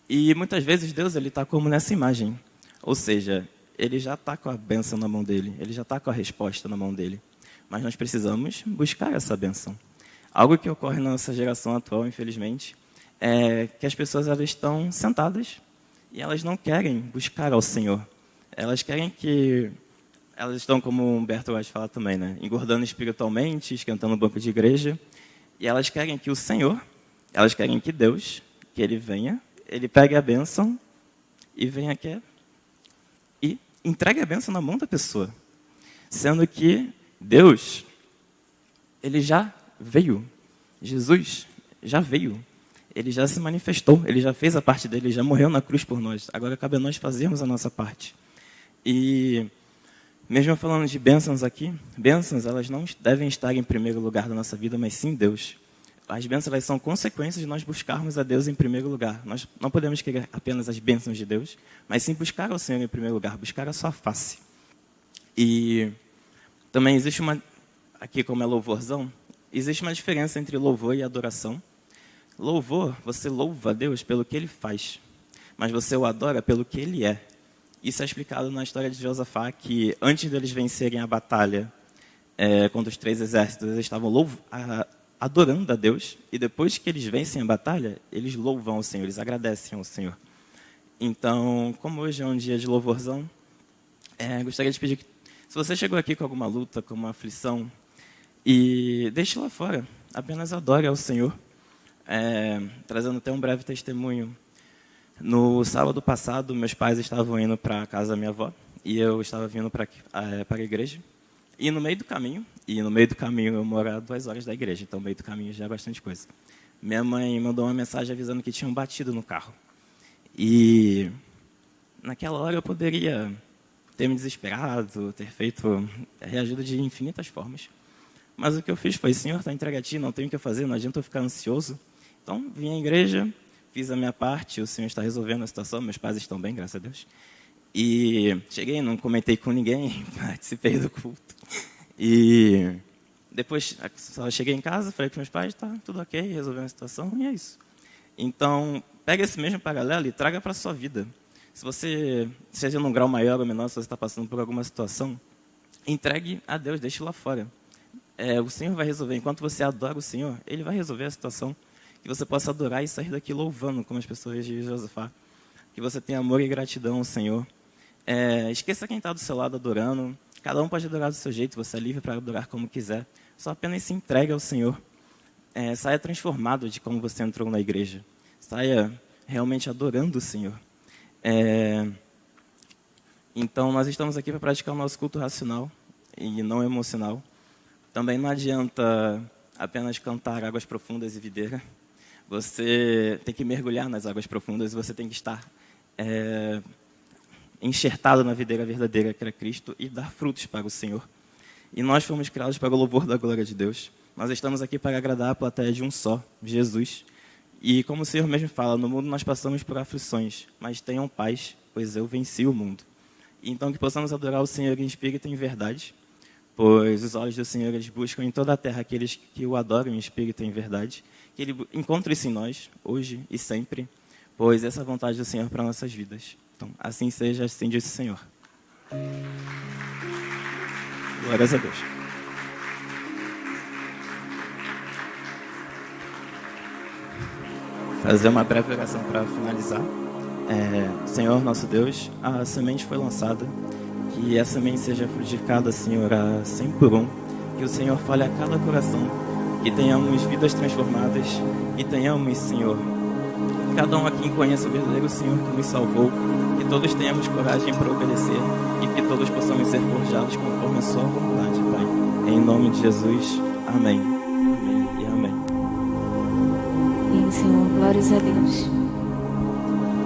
E muitas vezes Deus está como nessa imagem. Ou seja, Ele já está com a bênção na mão dele. Ele já está com a resposta na mão dele. Mas nós precisamos buscar essa bênção. Algo que ocorre na nossa geração atual, infelizmente, é que as pessoas elas estão sentadas e elas não querem buscar ao Senhor. Elas querem que... Elas estão, como o Humberto Wright fala também, né? Engordando espiritualmente, esquentando o banco de igreja. E elas querem que o Senhor, elas querem que Deus, que ele venha, ele pegue a bênção e venha aqui e entregue a bênção na mão da pessoa. Sendo que Deus, ele já veio. Jesus já veio. Ele já se manifestou, ele já fez a parte dele, ele já morreu na cruz por nós. Agora cabe a nós fazermos a nossa parte. E mesmo falando de bênçãos aqui, bênçãos elas não devem estar em primeiro lugar da nossa vida, mas sim Deus. As bênçãos elas são consequências de nós buscarmos a Deus em primeiro lugar. Nós não podemos querer apenas as bênçãos de Deus, mas sim buscar ao Senhor em primeiro lugar, buscar a sua face. E também existe aqui como é louvorzão, existe uma diferença entre louvor e adoração. Louvor, você louva a Deus pelo que Ele faz, mas você o adora pelo que Ele é. Isso é explicado na história de Josafá, que antes deles vencerem a batalha contra os 3 exércitos, eles estavam adorando a Deus, e depois que eles vencem a batalha, eles louvam ao Senhor, eles agradecem ao Senhor. Então, como hoje é um dia de louvorzão, gostaria de pedir que, se você chegou aqui com alguma luta, com uma aflição, e deixe lá fora, apenas adore ao Senhor. Trazendo até um breve testemunho. No sábado passado, meus pais estavam indo para a casa da minha avó e eu estava vindo para a igreja. E no meio do caminho eu moro a 2 horas da igreja, então no meio do caminho já é bastante coisa. Minha mãe mandou uma mensagem avisando que tinham batido no carro. E naquela hora eu poderia ter me desesperado, ter reagido de infinitas formas. Mas o que eu fiz foi: Senhor, está entregue a Ti, não tenho o que fazer, não adianta eu ficar ansioso. Então, vim à igreja, fiz a minha parte, o Senhor está resolvendo a situação, meus pais estão bem, graças a Deus. E cheguei, não comentei com ninguém, participei do culto. E depois, só cheguei em casa, falei com meus pais, tá, tudo ok, resolvemos a situação, e é isso. Então, pega esse mesmo paralelo e traga para a sua vida. Se você, seja num grau maior ou menor, se você está passando por alguma situação, entregue a Deus, deixe lá fora. O Senhor vai resolver. Enquanto você adora o Senhor, Ele vai resolver a situação. Que você possa adorar e sair daqui louvando, como as pessoas de Josafá. Que você tenha amor e gratidão ao Senhor. Esqueça quem está do seu lado adorando. Cada um pode adorar do seu jeito, você é livre para adorar como quiser. Só apenas se entregue ao Senhor. Saia transformado de como você entrou na igreja. Saia realmente adorando o Senhor. Então, nós estamos aqui para praticar o nosso culto racional e não emocional. Também não adianta apenas cantar águas profundas e videira. Você tem que mergulhar nas águas profundas e você tem que estar enxertado na videira verdadeira, que é Cristo, e dar frutos para o Senhor. E nós fomos criados para o louvor da glória de Deus. Nós estamos aqui para agradar a plateia de um só, Jesus. E como o Senhor mesmo fala, no mundo nós passamos por aflições, mas tenham paz, pois eu venci o mundo. Então que possamos adorar o Senhor em espírito e em verdade, pois os olhos do Senhor eles buscam em toda a terra aqueles que o adoram em espírito e em verdade, que Ele encontre isso em nós, hoje e sempre, pois essa é a vontade do Senhor para nossas vidas. Então, assim seja, assim diz o Senhor. Glórias a Deus. Fazer uma breve oração para finalizar. Senhor, nosso Deus, a semente foi lançada. Que a semente seja frutificada, Senhor, a 100 por 1. Que o Senhor fale a cada coração. Que tenhamos vidas transformadas. E tenhamos, Senhor, cada um aqui conheça o verdadeiro Senhor que nos salvou. Que todos tenhamos coragem para obedecer. E que todos possamos ser forjados conforme a sua vontade, Pai. Em nome de Jesus. Amém. Amém e amém. Amém, Senhor. Glórias a Deus.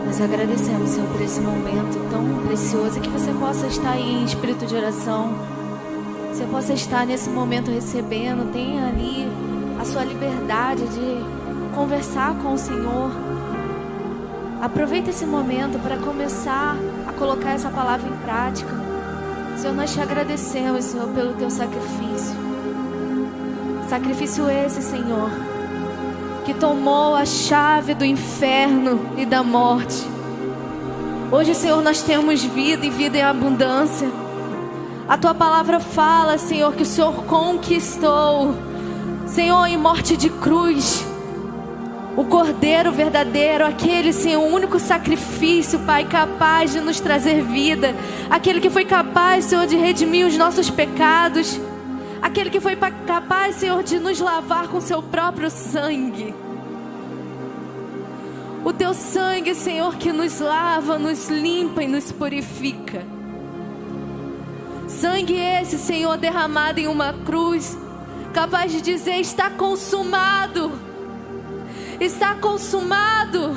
Nós agradecemos, Senhor, por esse momento tão precioso e que você possa estar aí em espírito de oração. Você possa estar nesse momento recebendo, tenha ali a sua liberdade de conversar com o Senhor. Aproveita esse momento para começar a colocar essa palavra em prática. Senhor, nós te agradecemos, Senhor, pelo teu sacrifício. Sacrifício esse, Senhor, que tomou a chave do inferno e da morte. Hoje, Senhor, nós temos vida e vida em abundância. A tua palavra fala, Senhor, que o Senhor conquistou, Senhor, em morte de cruz, o Cordeiro verdadeiro, aquele, Senhor, o único sacrifício, Pai, capaz de nos trazer vida, aquele que foi capaz, Senhor, de redimir os nossos pecados, aquele que foi capaz, Senhor, de nos lavar com seu próprio sangue. O teu sangue, Senhor, que nos lava, nos limpa e nos purifica. Sangue esse, Senhor, derramado em uma cruz, capaz de dizer: está consumado. Está consumado.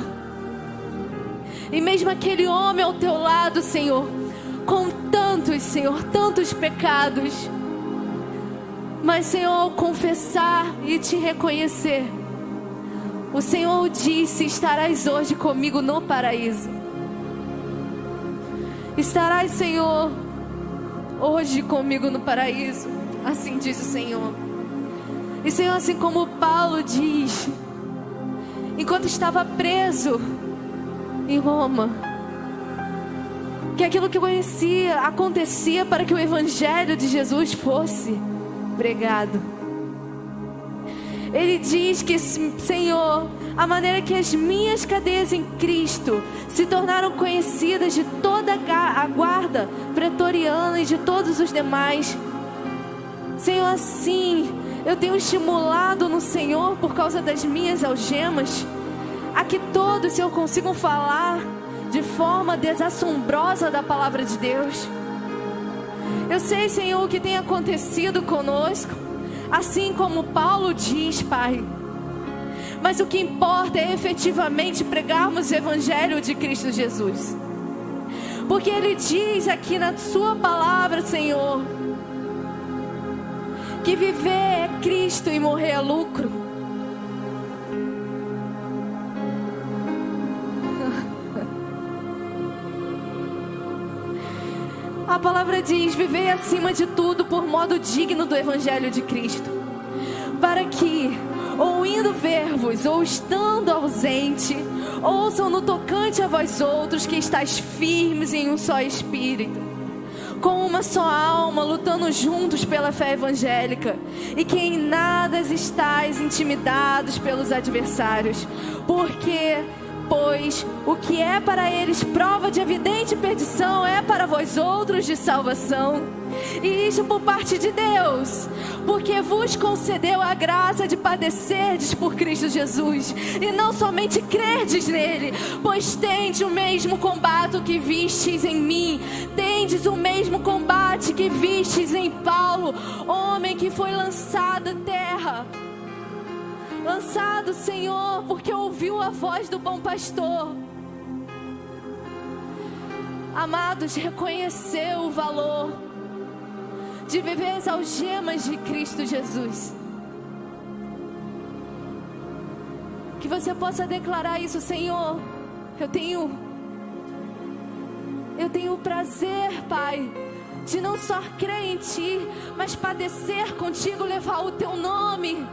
E mesmo aquele homem ao teu lado, Senhor, com tantos, Senhor, tantos pecados, mas, Senhor, ao confessar e te reconhecer, o Senhor disse: estarás hoje comigo no paraíso. Estarás, Senhor, hoje comigo no paraíso. Assim diz o Senhor. E, Senhor, assim como Paulo diz, enquanto estava preso em Roma, que aquilo que conhecia acontecia para que o Evangelho de Jesus fosse pregado. Ele diz que, Senhor, a maneira que as minhas cadeias em Cristo se tornaram conhecidas de toda a guarda pretoriana e de todos os demais. Senhor, assim eu tenho estimulado no Senhor, por causa das minhas algemas, a que todos, Senhor, consigam falar de forma desassombrosa da palavra de Deus. Eu sei, Senhor, o que tem acontecido conosco, assim como Paulo diz, Pai. Mas o que importa é efetivamente pregarmos o Evangelho de Cristo Jesus. Porque Ele diz aqui na sua palavra, Senhor, que viver é Cristo e morrer é lucro. A palavra diz: vivei acima de tudo por modo digno do Evangelho de Cristo, para que, ou indo ver-vos, ou estando ausente, ouçam no tocante a vós outros que estáis firmes em um só Espírito, com uma só alma, lutando juntos pela fé evangélica, e que em nada estáis intimidados pelos adversários, porque... pois o que é para eles prova de evidente perdição é para vós outros de salvação. E isto por parte de Deus, porque vos concedeu a graça de padecerdes por Cristo Jesus, e não somente crerdes nele, pois tendes o mesmo combate que vistes em mim, tendes o mesmo combate que vistes em Paulo, homem que foi lançado à terra. Lançado, Senhor, porque ouviu a voz do bom pastor. Amados, reconheceu o valor de viver as algemas de Cristo Jesus. Que você possa declarar isso: Senhor, eu tenho o prazer, Pai, de não só crer em Ti, mas padecer contigo, levar o Teu nome.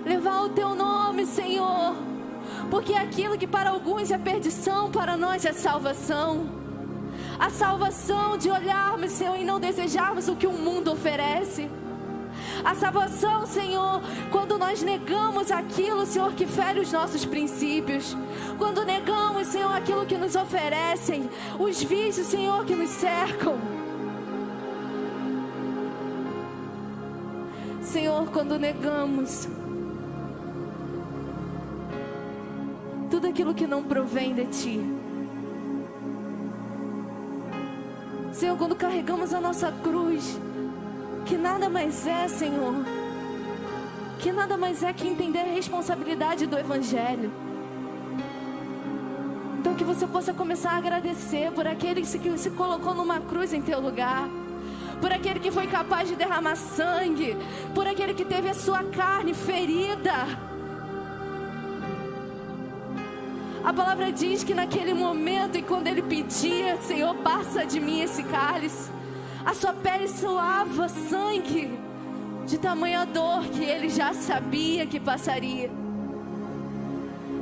Levar o Teu nome, Senhor, porque aquilo que para alguns é perdição, para nós é salvação. A salvação de olharmos, Senhor, e não desejarmos o que o mundo oferece. A salvação, Senhor, quando nós negamos aquilo, Senhor, que fere os nossos princípios. Quando negamos, Senhor, aquilo que nos oferecem, os vícios, Senhor, que nos cercam. Senhor, quando negamos tudo aquilo que não provém de Ti. Senhor, quando carregamos a nossa cruz, que nada mais é, Senhor, que nada mais é que entender a responsabilidade do Evangelho. Então que você possa começar a agradecer por aquele que se colocou numa cruz em teu lugar, por aquele que foi capaz de derramar sangue, por aquele que teve a sua carne ferida. A palavra diz que naquele momento, e quando ele pedia: Senhor, passa de mim esse cálice, a sua pele suava sangue, de tamanha dor que ele já sabia que passaria.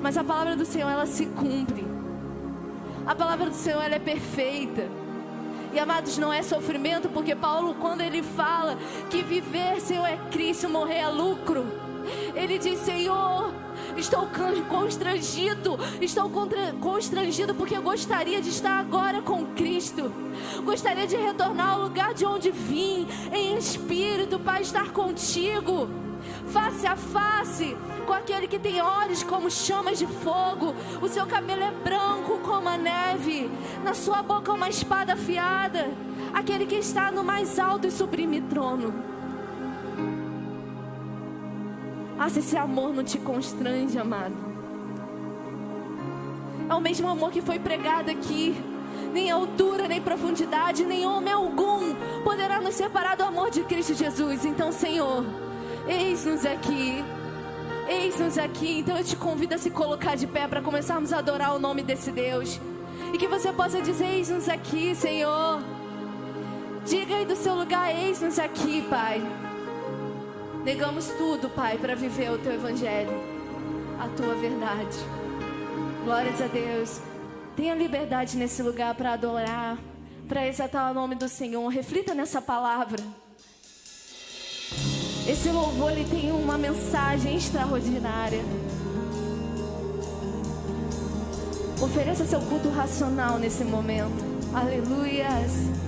Mas a palavra do Senhor, ela se cumpre. A palavra do Senhor, ela é perfeita. E, amados, não é sofrimento, porque Paulo, quando ele fala que viver, Senhor, é Cristo, morrer é lucro, ele diz: Senhor, estou constrangido porque eu gostaria de estar agora com Cristo. Gostaria de retornar ao lugar de onde vim, em espírito, para estar contigo. face a face com aquele que tem olhos como chamas de fogo. O seu cabelo é branco como a neve, na sua boca uma espada afiada, aquele que está no mais alto e sublime trono. Ah, se esse amor não te constrange, amado. É o mesmo amor que foi pregado aqui. Nem altura, nem profundidade, nem homem algum poderá nos separar do amor de Cristo Jesus. Então, Senhor, eis-nos aqui. Eis-nos aqui. Então eu te convido a se colocar de pé para começarmos a adorar o nome desse Deus. E que você possa dizer: eis-nos aqui, Senhor. Diga aí do seu lugar: eis-nos aqui, Pai. Negamos tudo, Pai, para viver o teu evangelho, a tua verdade. Glórias a Deus. Tenha liberdade nesse lugar para adorar, para exaltar o nome do Senhor. Reflita nessa palavra. Esse louvor, ele tem uma mensagem extraordinária. Ofereça seu culto racional nesse momento. Aleluias.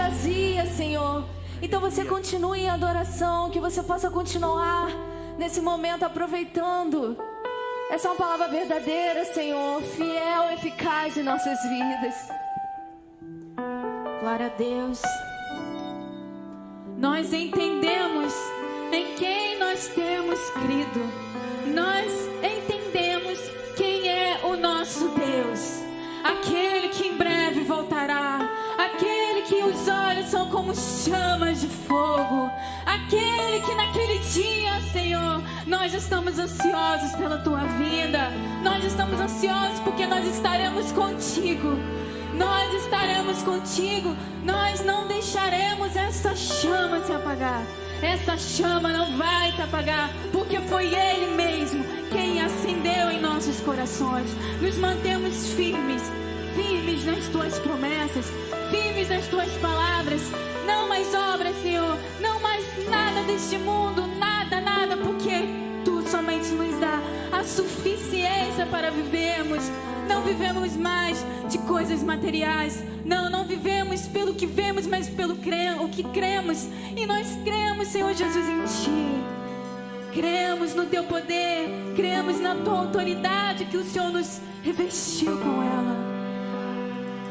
vazia, Senhor. Então você continue em adoração, que você possa continuar nesse momento aproveitando. Essa é uma palavra verdadeira, Senhor, fiel, eficaz em nossas vidas. Glória a Deus. Nós entendemos em quem nós temos crido. Nós entendemos quem é o nosso Deus. Aquele que em breve voltará. Aquele que os olhos são como chamas de fogo. Aquele que naquele dia, Senhor, nós estamos ansiosos pela tua vinda. Nós estamos ansiosos porque nós estaremos contigo. Nós estaremos contigo. Nós não deixaremos essa chama se apagar. Essa chama não vai se apagar, porque foi Ele mesmo quem acendeu em nossos corações. Nos mantemos firmes, firmes nas tuas promessas, firmes nas tuas palavras. Não mais obras, Senhor, não mais nada deste mundo, nada, nada, porque tu somente nos dá a suficiência para vivermos. Não vivemos mais de coisas materiais. Não vivemos pelo que vemos, mas pelo o que cremos. E nós cremos, Senhor Jesus, em Ti. Cremos no Teu poder. Cremos na Tua autoridade que o Senhor nos revestiu com ela.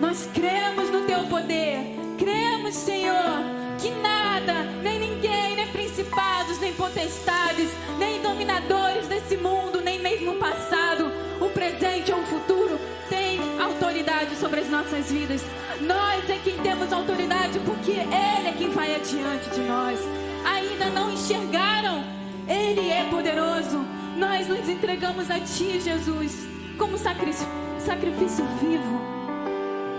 Nós cremos no Teu poder. Cremos, Senhor, que nada, nem ninguém, nem principados, nem potestades, nem dominadores desse mundo, nem mesmo o passado, o presente ou o futuro, tem autoridade sobre as nossas vidas. Nós é quem temos autoridade, porque Ele é quem vai adiante de nós. Ainda não enxergaram? Ele é poderoso. Nós nos entregamos a Ti, Jesus, como sacrifício vivo,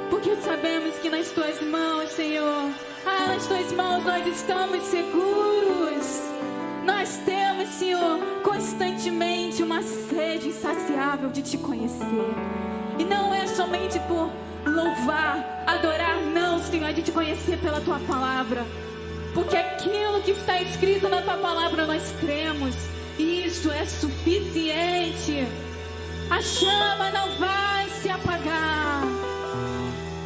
porque sabemos que nas Tuas mãos, Senhor, nas Tuas mãos nós estamos seguros. Nós temos, Senhor, constantemente uma sede insaciável de Te conhecer. E não é somente por louvar, adorar, não, Senhor, é de Te conhecer pela Tua palavra. Porque aquilo que está escrito na Tua palavra nós cremos. E isso é suficiente. A chama não vai se apagar.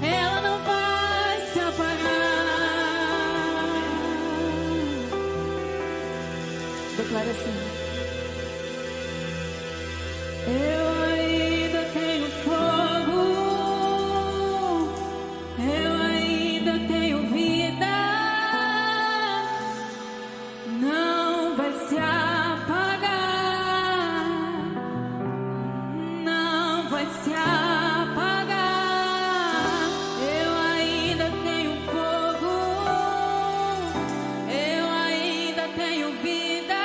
Ela não vai se apagar. Declara assim: Eu ainda tenho fogo, eu ainda tenho vida, não vai se apagar, não vai se apagar. Eu ainda tenho fogo, eu ainda tenho vida.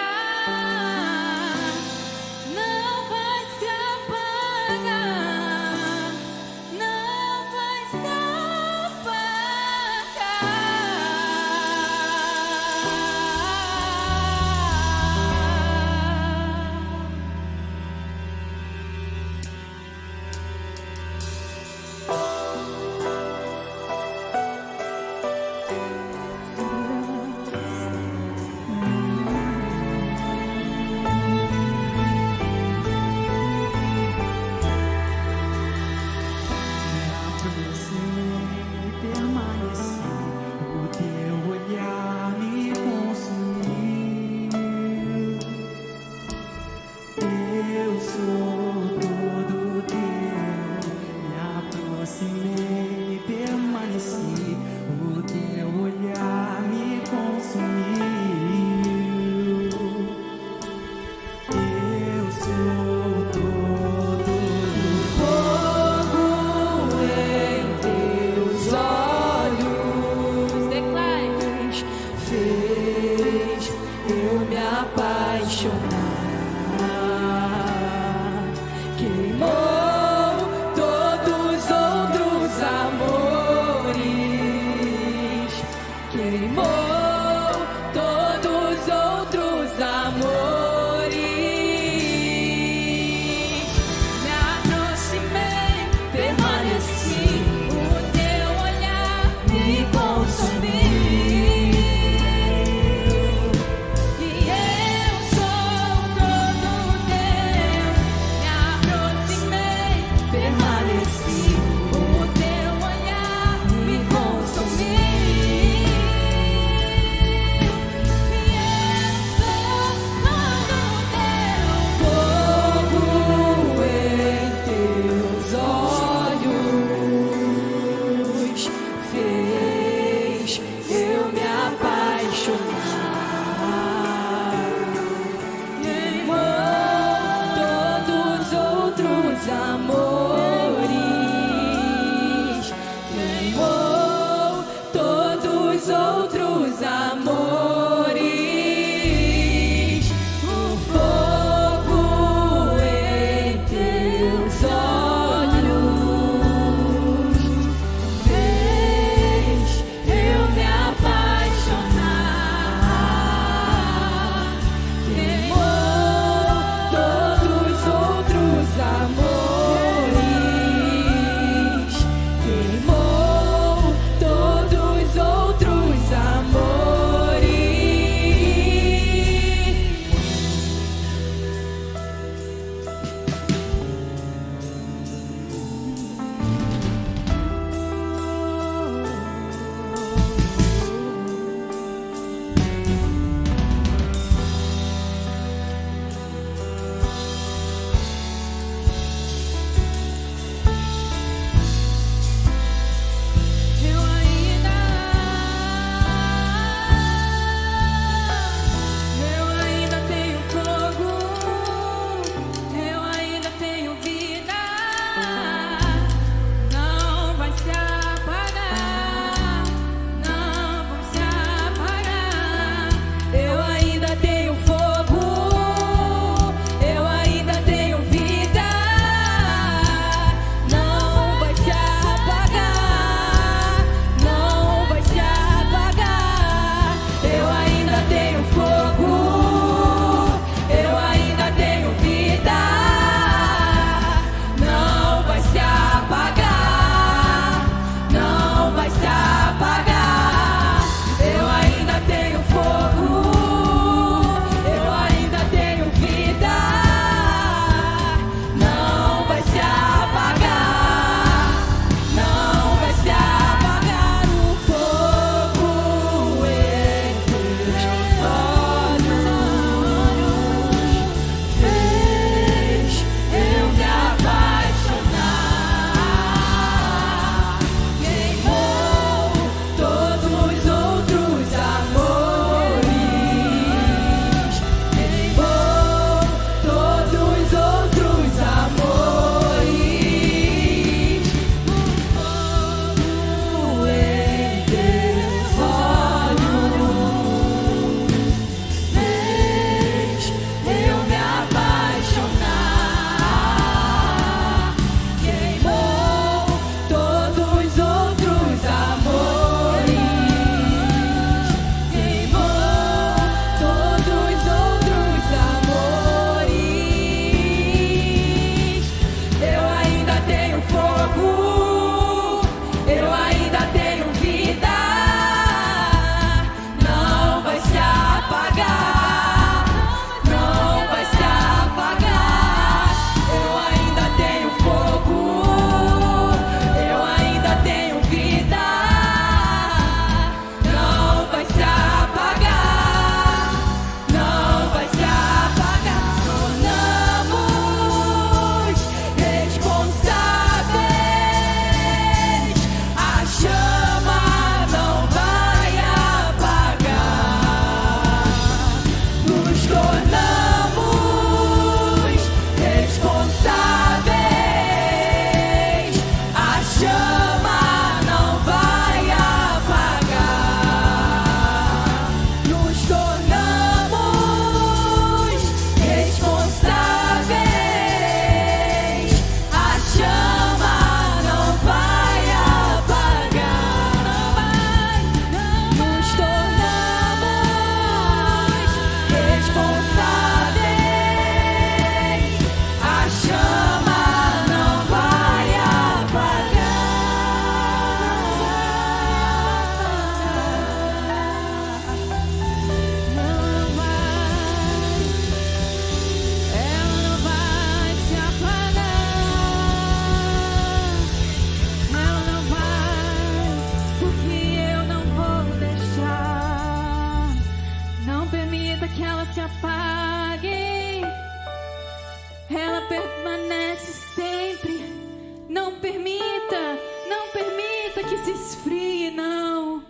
esfrie, não.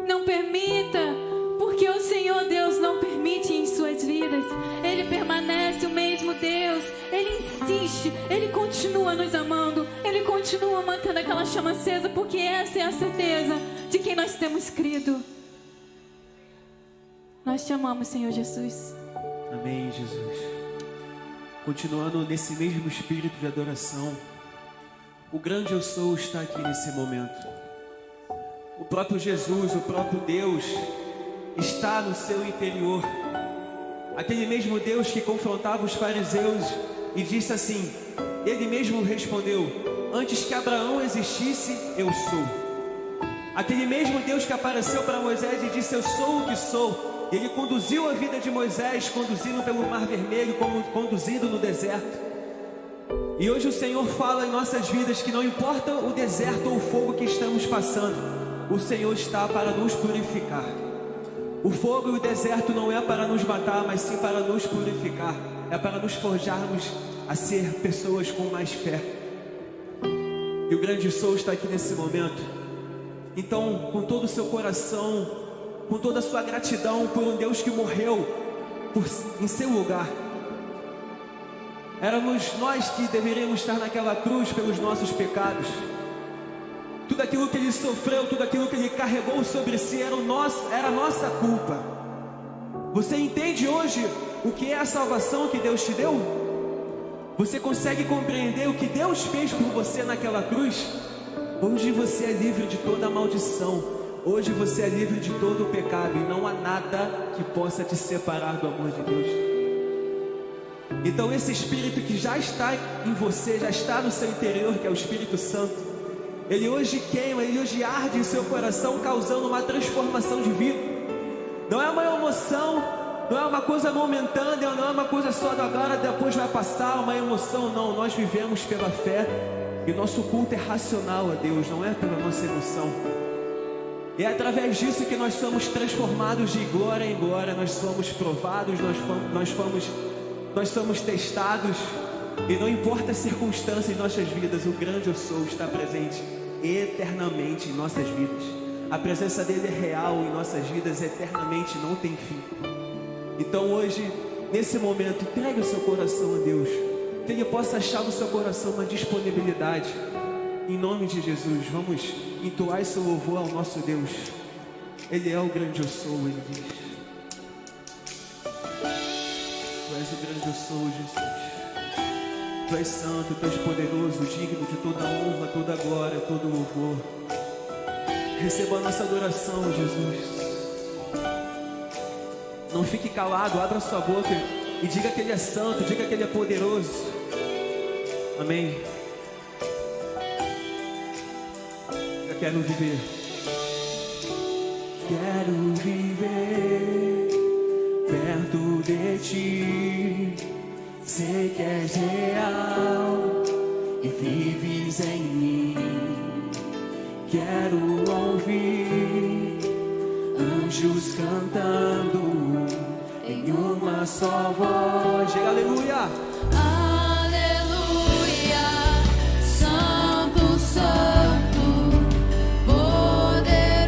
Não permita, porque o Senhor Deus não permite em suas vidas. Ele permanece o mesmo Deus. Ele insiste, Ele continua nos amando. Ele continua mantendo aquela chama acesa, porque essa é a certeza de quem nós temos crido. Nós te amamos, Senhor Jesus. Amém, Jesus. Continuando nesse mesmo espírito de adoração, o grande eu sou está aqui nesse momento. O próprio Jesus, o próprio Deus está no seu interior. Aquele mesmo Deus que confrontava os fariseus e disse assim, ele mesmo respondeu, antes que Abraão existisse, eu sou. Aquele mesmo Deus que apareceu para Moisés e disse, eu sou o que sou. Ele conduziu a vida de Moisés, conduzindo pelo Mar Vermelho, como conduzido no deserto. E hoje o Senhor fala em nossas vidas que não importa o deserto ou o fogo que estamos passando, o Senhor está para nos purificar. O fogo e o deserto não é para nos matar, mas sim para nos purificar. É para nos forjarmos a ser pessoas com mais fé. E o grande Sou está aqui nesse momento. Então, com todo o seu coração, com toda a sua gratidão por um Deus que morreu em seu lugar. Éramos nós que deveríamos estar naquela cruz pelos nossos pecados. Tudo aquilo que Ele sofreu, tudo aquilo que Ele carregou sobre si era a nossa culpa. Você entende hoje o que é a salvação que Deus te deu? Você consegue compreender o que Deus fez por você naquela cruz? Hoje você é livre de toda a maldição. Hoje você é livre de todo o pecado. E não há nada que possa te separar do amor de Deus. Então esse Espírito que já está em você, já está no seu interior, que é o Espírito Santo, ele hoje queima, ele hoje arde em seu coração, causando uma transformação de vida. Não é uma emoção, não é uma coisa momentânea, não é uma coisa só de agora, depois vai passar, uma emoção. Não, nós vivemos pela fé. E nosso culto é racional a Deus, não é pela nossa emoção. E é através disso que nós somos transformados de glória em glória. Nós somos provados, nós somos testados. E não importa as circunstâncias em nossas vidas, o grande eu sou está presente eternamente em nossas vidas. A presença dele é real em nossas vidas, eternamente, não tem fim. Então hoje, nesse momento, entregue o seu coração a Deus, que Ele possa achar no seu coração uma disponibilidade. Em nome de Jesus, vamos entoar esse louvor ao nosso Deus. Ele é o grande eu sou, Ele diz. Tu és o grande eu sou, Jesus. Tu és santo, Tu és poderoso, digno de toda honra, toda glória, todo louvor. Receba a nossa adoração, Jesus. Não fique calado, abra sua boca e diga que Ele é santo, diga que Ele é poderoso. Amém. Eu quero viver. Quero viver perto de Ti. Sei que és real e vives em mim. Quero ouvir anjos cantando em uma só voz. Diga aleluia. Aleluia, Santo, Santo, poderoso,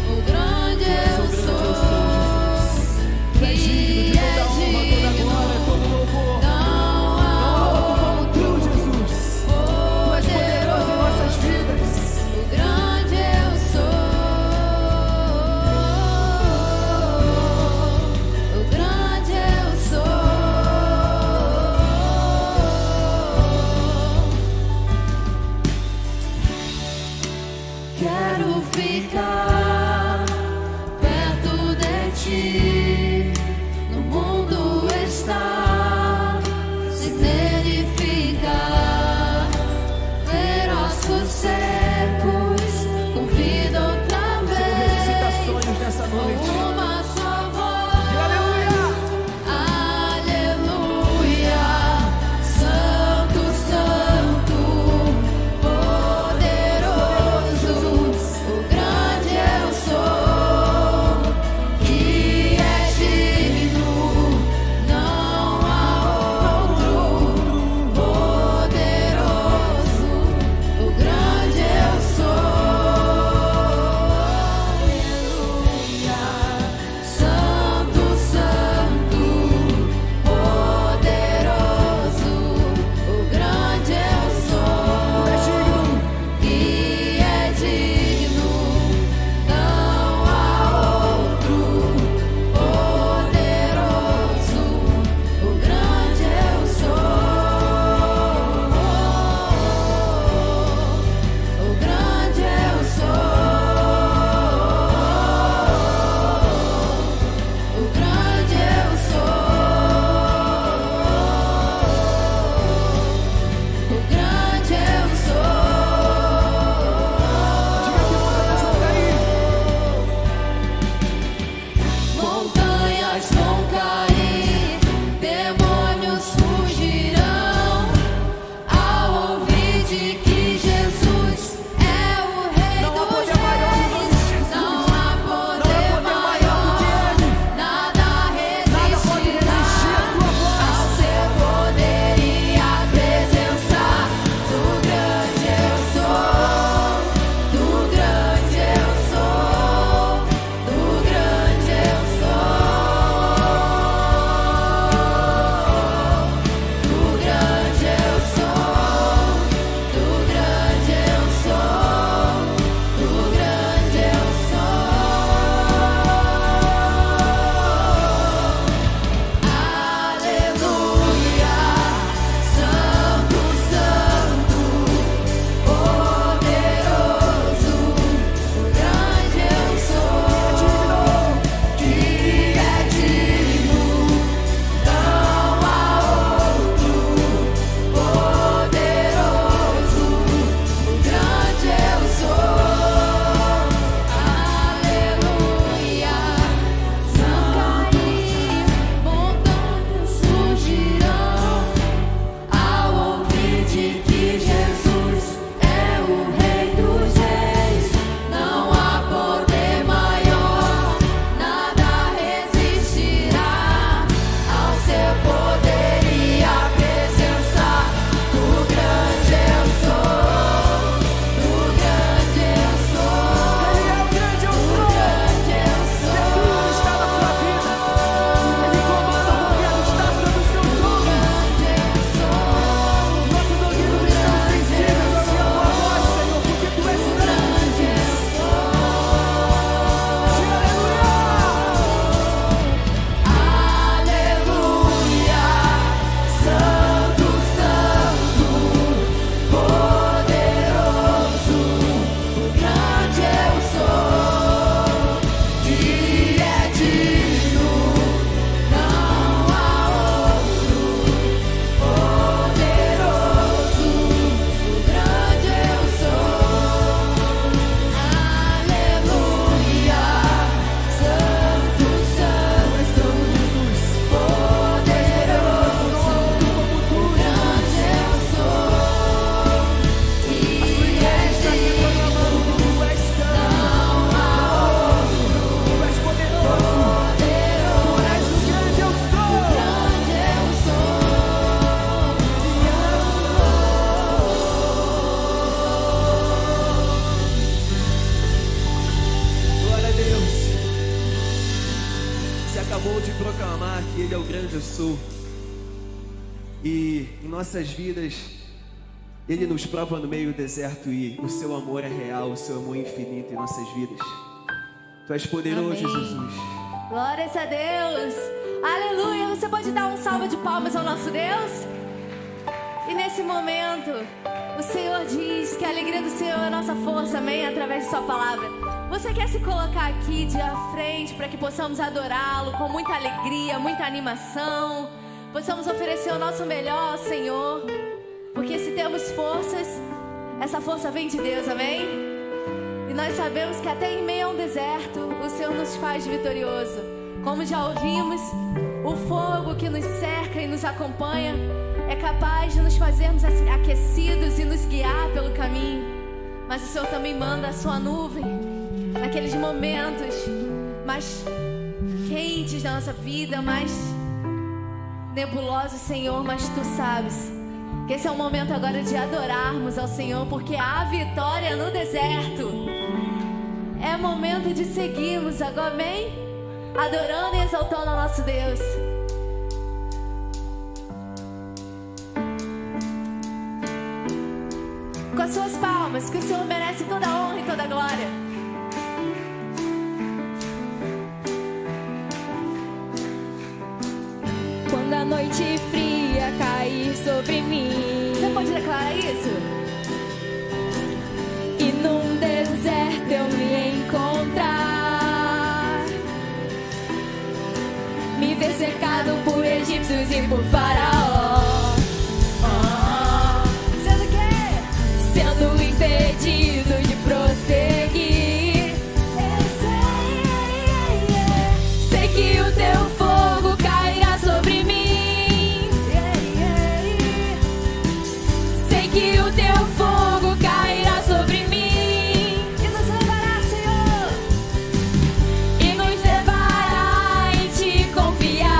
o grande eu sou, que é digno de toda honra, toda glória, todo louvor. Não há outro Jesus, Tu és poderoso em nossas vidas, o grande eu sou, o grande eu sou. Quero ficar perto de Ti, no mundo estar, se nele ficar, ver ossos secos, com vida outra vez. Ressuscita sonhos nessa noite. Uma só voz. Aleluia. Aleluia, Santo, Santo, poderoso, o grande acabou de proclamar que Ele é o grande eu sou. E em nossas vidas, Ele nos prova no meio do deserto e o seu amor é real, o seu amor é infinito em nossas vidas. Tu és poderoso, Amém. Jesus. Glórias a Deus. Aleluia. Você pode dar um salve de palmas ao nosso Deus? E nesse momento, o Senhor diz que a alegria do Senhor é a nossa força, amém? Através de sua palavra. Você quer se colocar aqui de frente para que possamos adorá-lo com muita alegria, muita animação? Possamos oferecer o nosso melhor ao Senhor. Porque se temos forças, essa força vem de Deus, amém? E nós sabemos que até em meio a um deserto, o Senhor nos faz vitorioso. Como já ouvimos, o fogo que nos cerca e nos acompanha é capaz de nos fazermos aquecidos e nos guiar pelo caminho. Mas o Senhor também manda a sua nuvem naqueles momentos mais quentes da nossa vida, mais nebulosos, Senhor. Mas Tu sabes que esse é o momento agora de adorarmos ao Senhor, porque há vitória no deserto. É momento de seguirmos agora, amém? Adorando e exaltando ao nosso Deus. Com as suas palmas, que o Senhor merece toda a honra e toda a glória. Quando a noite fria cair sobre mim, Você pode declarar isso? e num deserto eu me encontrar, me ver cercado por egípcios e por faraó, Sendo o quê? sendo impedido de prosseguir. Sei que o Teu fogo cairá sobre mim. Sei que o Teu fogo cairá sobre mim E nos levará, Senhor. e nos levará em Te confiar.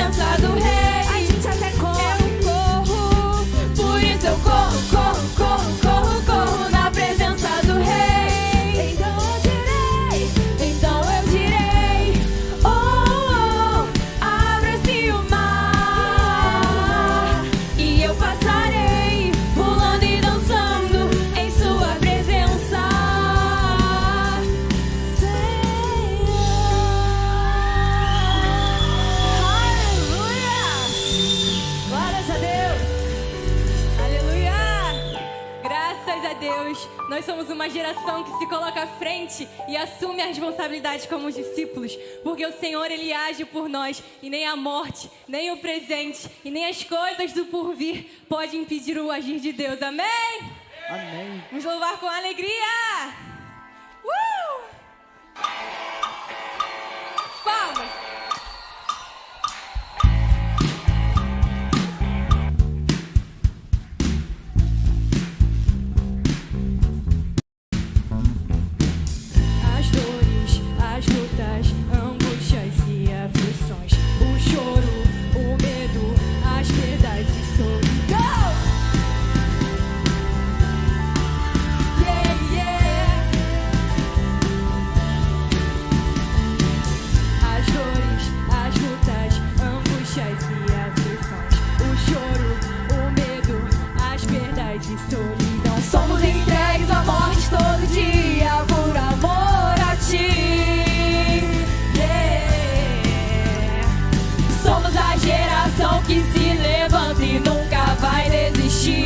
presença do Rei. A gente até corre. Eu corro, por isso eu corro, corro, corro, corro, corro na presença do Rei. Então eu direi, oh, oh, abre-se o mar e eu passarei, pulando e dançando em sua presença. Aleluia! Glórias a Deus! Aleluia! Graças a Deus, nós somos uma geração que se coloca à frente e assume a responsabilidade como discípulos, porque o Senhor, Ele age por nós e nem a morte, nem o presente e nem as coisas do porvir pode impedir o agir de Deus. Amém? Amém. Vamos louvar com alegria! Palmas! As dores, as lutas, angústias e aflições, o choro, o medo, as perdas e solidão. Yeah, yeah. As dores, as lutas, angústias e aflições, o choro, o medo, as perdas e solidão. Somos entregues à morte todo dia por amor a ti. Yeah. Somos a geração que se levanta e nunca vai desistir.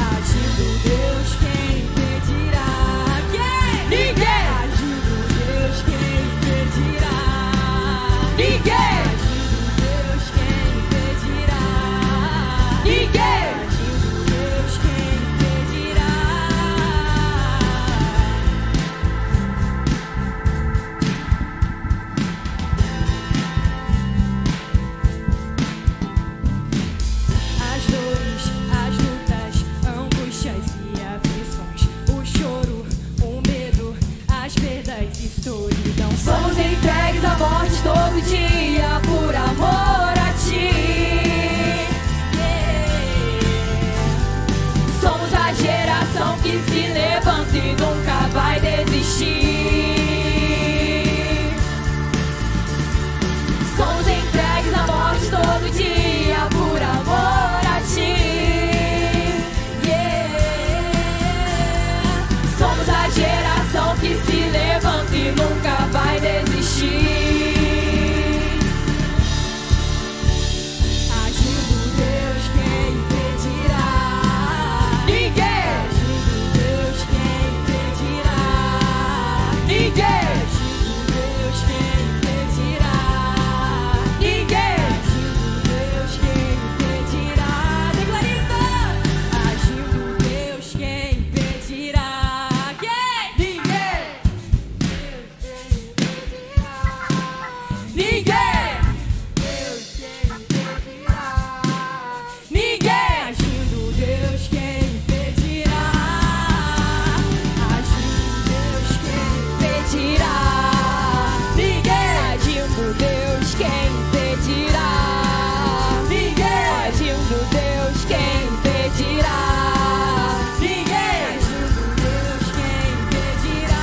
Agindo Deus, quem impedirá? Ninguém! Agindo Deus, quem impedirá? Ninguém! Agindo Deus, quem impedirá? Ninguém! Agindo Deus, quem impedirá? As dores, as lutas, angústias e aflições, o choro, o medo, as perdas e solidão. Somos entregues à morte todo dia por amor a ti. Yeah. Somos a geração que se levanta e nunca vai desistir. Somos entregues à morte todo dia por amor a ti. Yeah. Somos a geração que se levanta e nunca vai desistir. Agindo Deus, quem impedirá? Ninguém! Agindo Deus, quem impedirá? Ninguém! Agindo Deus, quem impedirá? Ninguém! Agindo Deus, quem impedirá? Declara isso! Agindo Deus, quem impedirá? Quem? Ninguém! Ninguém! Ninguém! Agindo Deus, quem impedirá? Agindo Deus, quem impedirá? Ninguém! Agindo Deus, quem impedirá? Ninguém! Agindo Deus, quem impedirá? Ninguém! Agindo Deus, quem impedirá?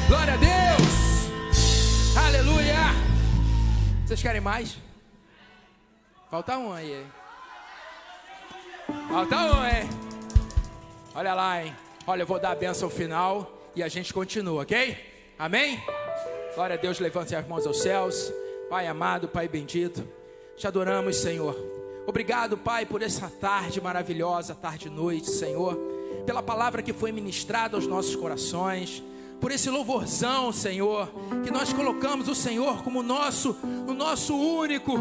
Glória a Deus! Aleluia! Vocês querem mais? Falta um aí, hein? Falta um, hein? Olha lá, hein? Olha, eu vou dar a bênção final e a gente continua, ok? Amém? Glória a Deus, levante as mãos aos céus. Pai amado, Pai bendito, te adoramos, Senhor. Obrigado, Pai, por essa tarde maravilhosa, tarde e noite, Senhor. Pela palavra que foi ministrada aos nossos corações. Por esse louvorzão, Senhor, que nós colocamos o Senhor como o nosso único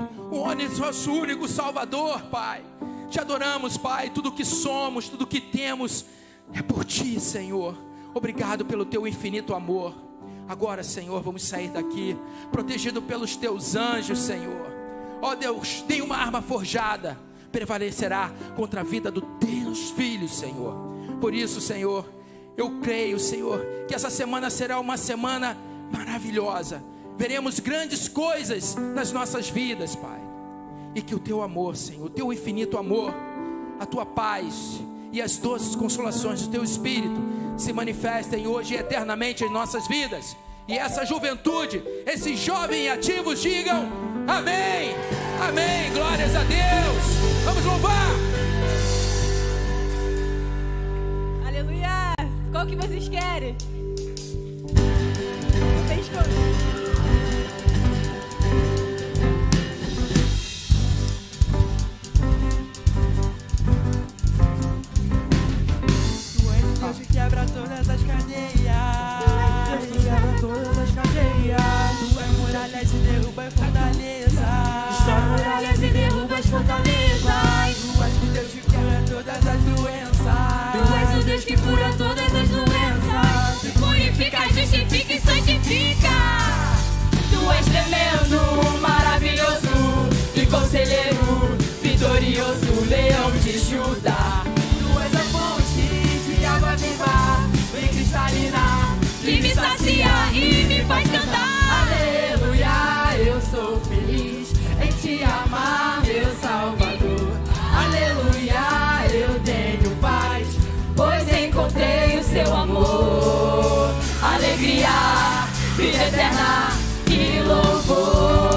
Salvador, Pai. Te adoramos, Pai, tudo que somos, tudo que temos é por Ti, Senhor. Obrigado pelo teu infinito amor. Agora, Senhor, vamos sair daqui protegido pelos teus anjos, Senhor. Ó Deus, nenhuma arma forjada prevalecerá contra a vida dos teus filhos, Senhor. Por isso, Senhor, eu creio, Senhor, que essa semana será uma semana maravilhosa. Veremos grandes coisas nas nossas vidas, Pai. E que o teu amor, Senhor, o teu infinito amor, a tua paz e as doces consolações do teu Espírito se manifestem hoje e eternamente em nossas vidas. E essa juventude, esses jovens ativos digam amém, amém, glórias a Deus. Vamos louvar. Aleluia! Qual que vocês querem? Vocês escolhem. Deus que quebra todas as cadeias. Deus que quebra todas as cadeias. Tu és muralhas e derruba as fortalezas. Destrói muralhas e derruba as fortalezas. Tu és o Deus que quebra todas as doenças. Tu és o Deus que cura todas as doenças. Que purifica, justifica e santifica. Tu és tremendo, maravilhoso e conselheiro, vitorioso, leão de Judá. Tu és a fonte de água viva, bem cristalina, Que me sacia e me faz cantar. aleluia, eu sou feliz em te amar, meu Salvador. Aleluia, eu tenho paz, Pois encontrei o seu amor, alegria, vida eterna e louvor.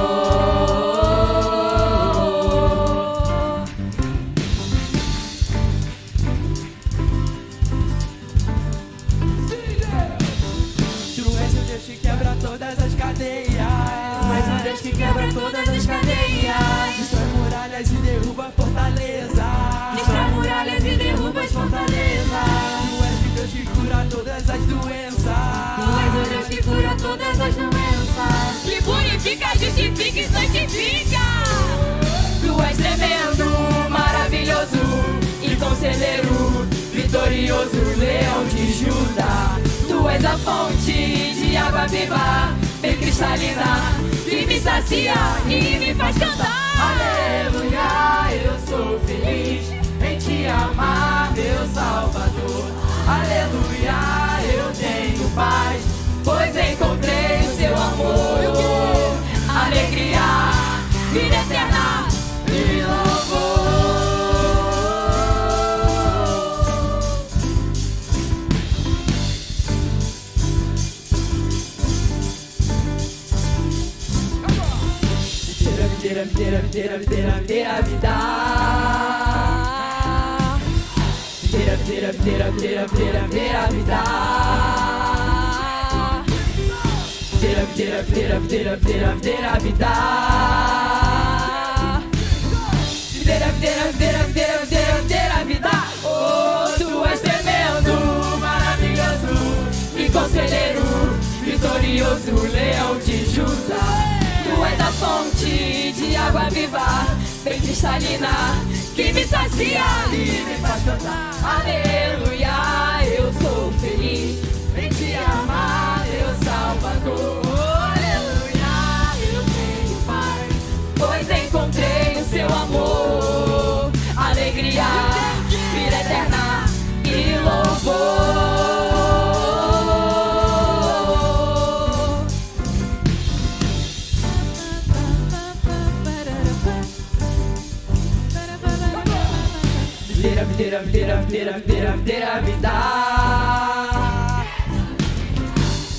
Tu és o Deus que quebra todas as cadeias. Tu és o Deus que quebra todas as cadeias. Destrói muralhas e derruba fortalezas. Destrói muralhas e derruba as fortalezas. Tu és o Deus que cura todas as doenças. Tu és o Deus que cura todas as doenças. Que purifica, justifica e santifica. Tu és tremendo, maravilhoso e conselheiro, vitorioso, leão de Judá. Tu és a fonte de água viva, bem cristalina, que me sacia e me faz cantar. Aleluia, eu sou feliz em te amar, meu Salvador. Aleluia, eu tenho paz, Pois encontrei o seu amor, alegria, vida eterna e louvor. Videira, videira, videira, videira, videira, vida. Videira, videira, videira, videira, videira, videira, vida. Videira, videira, videira, videira, videira, videira, vida. Videira, videira, videira, videira, videira, videira, vida. Oh, tu és tremendo, maravilhoso e conselheiro, vitorioso, leão de Judá. Tu és a fonte de água viva, bem cristalina, que me sacia E me faz cantar. aleluia, eu sou feliz Em te amar, meu Salvador. aleluia, eu tenho paz, pois encontrei o seu amor, alegria, vida eterna e louvor. Videira, videira, videira, videira, videira, videira, vida.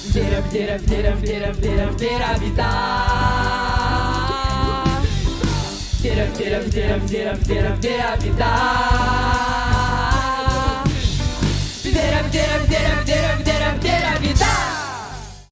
Videira, videira, videira, videira, videira, videira, vida. Videira, videira, videira, videira, videira, videira, vida. Videira, videira, videira, videira, videira.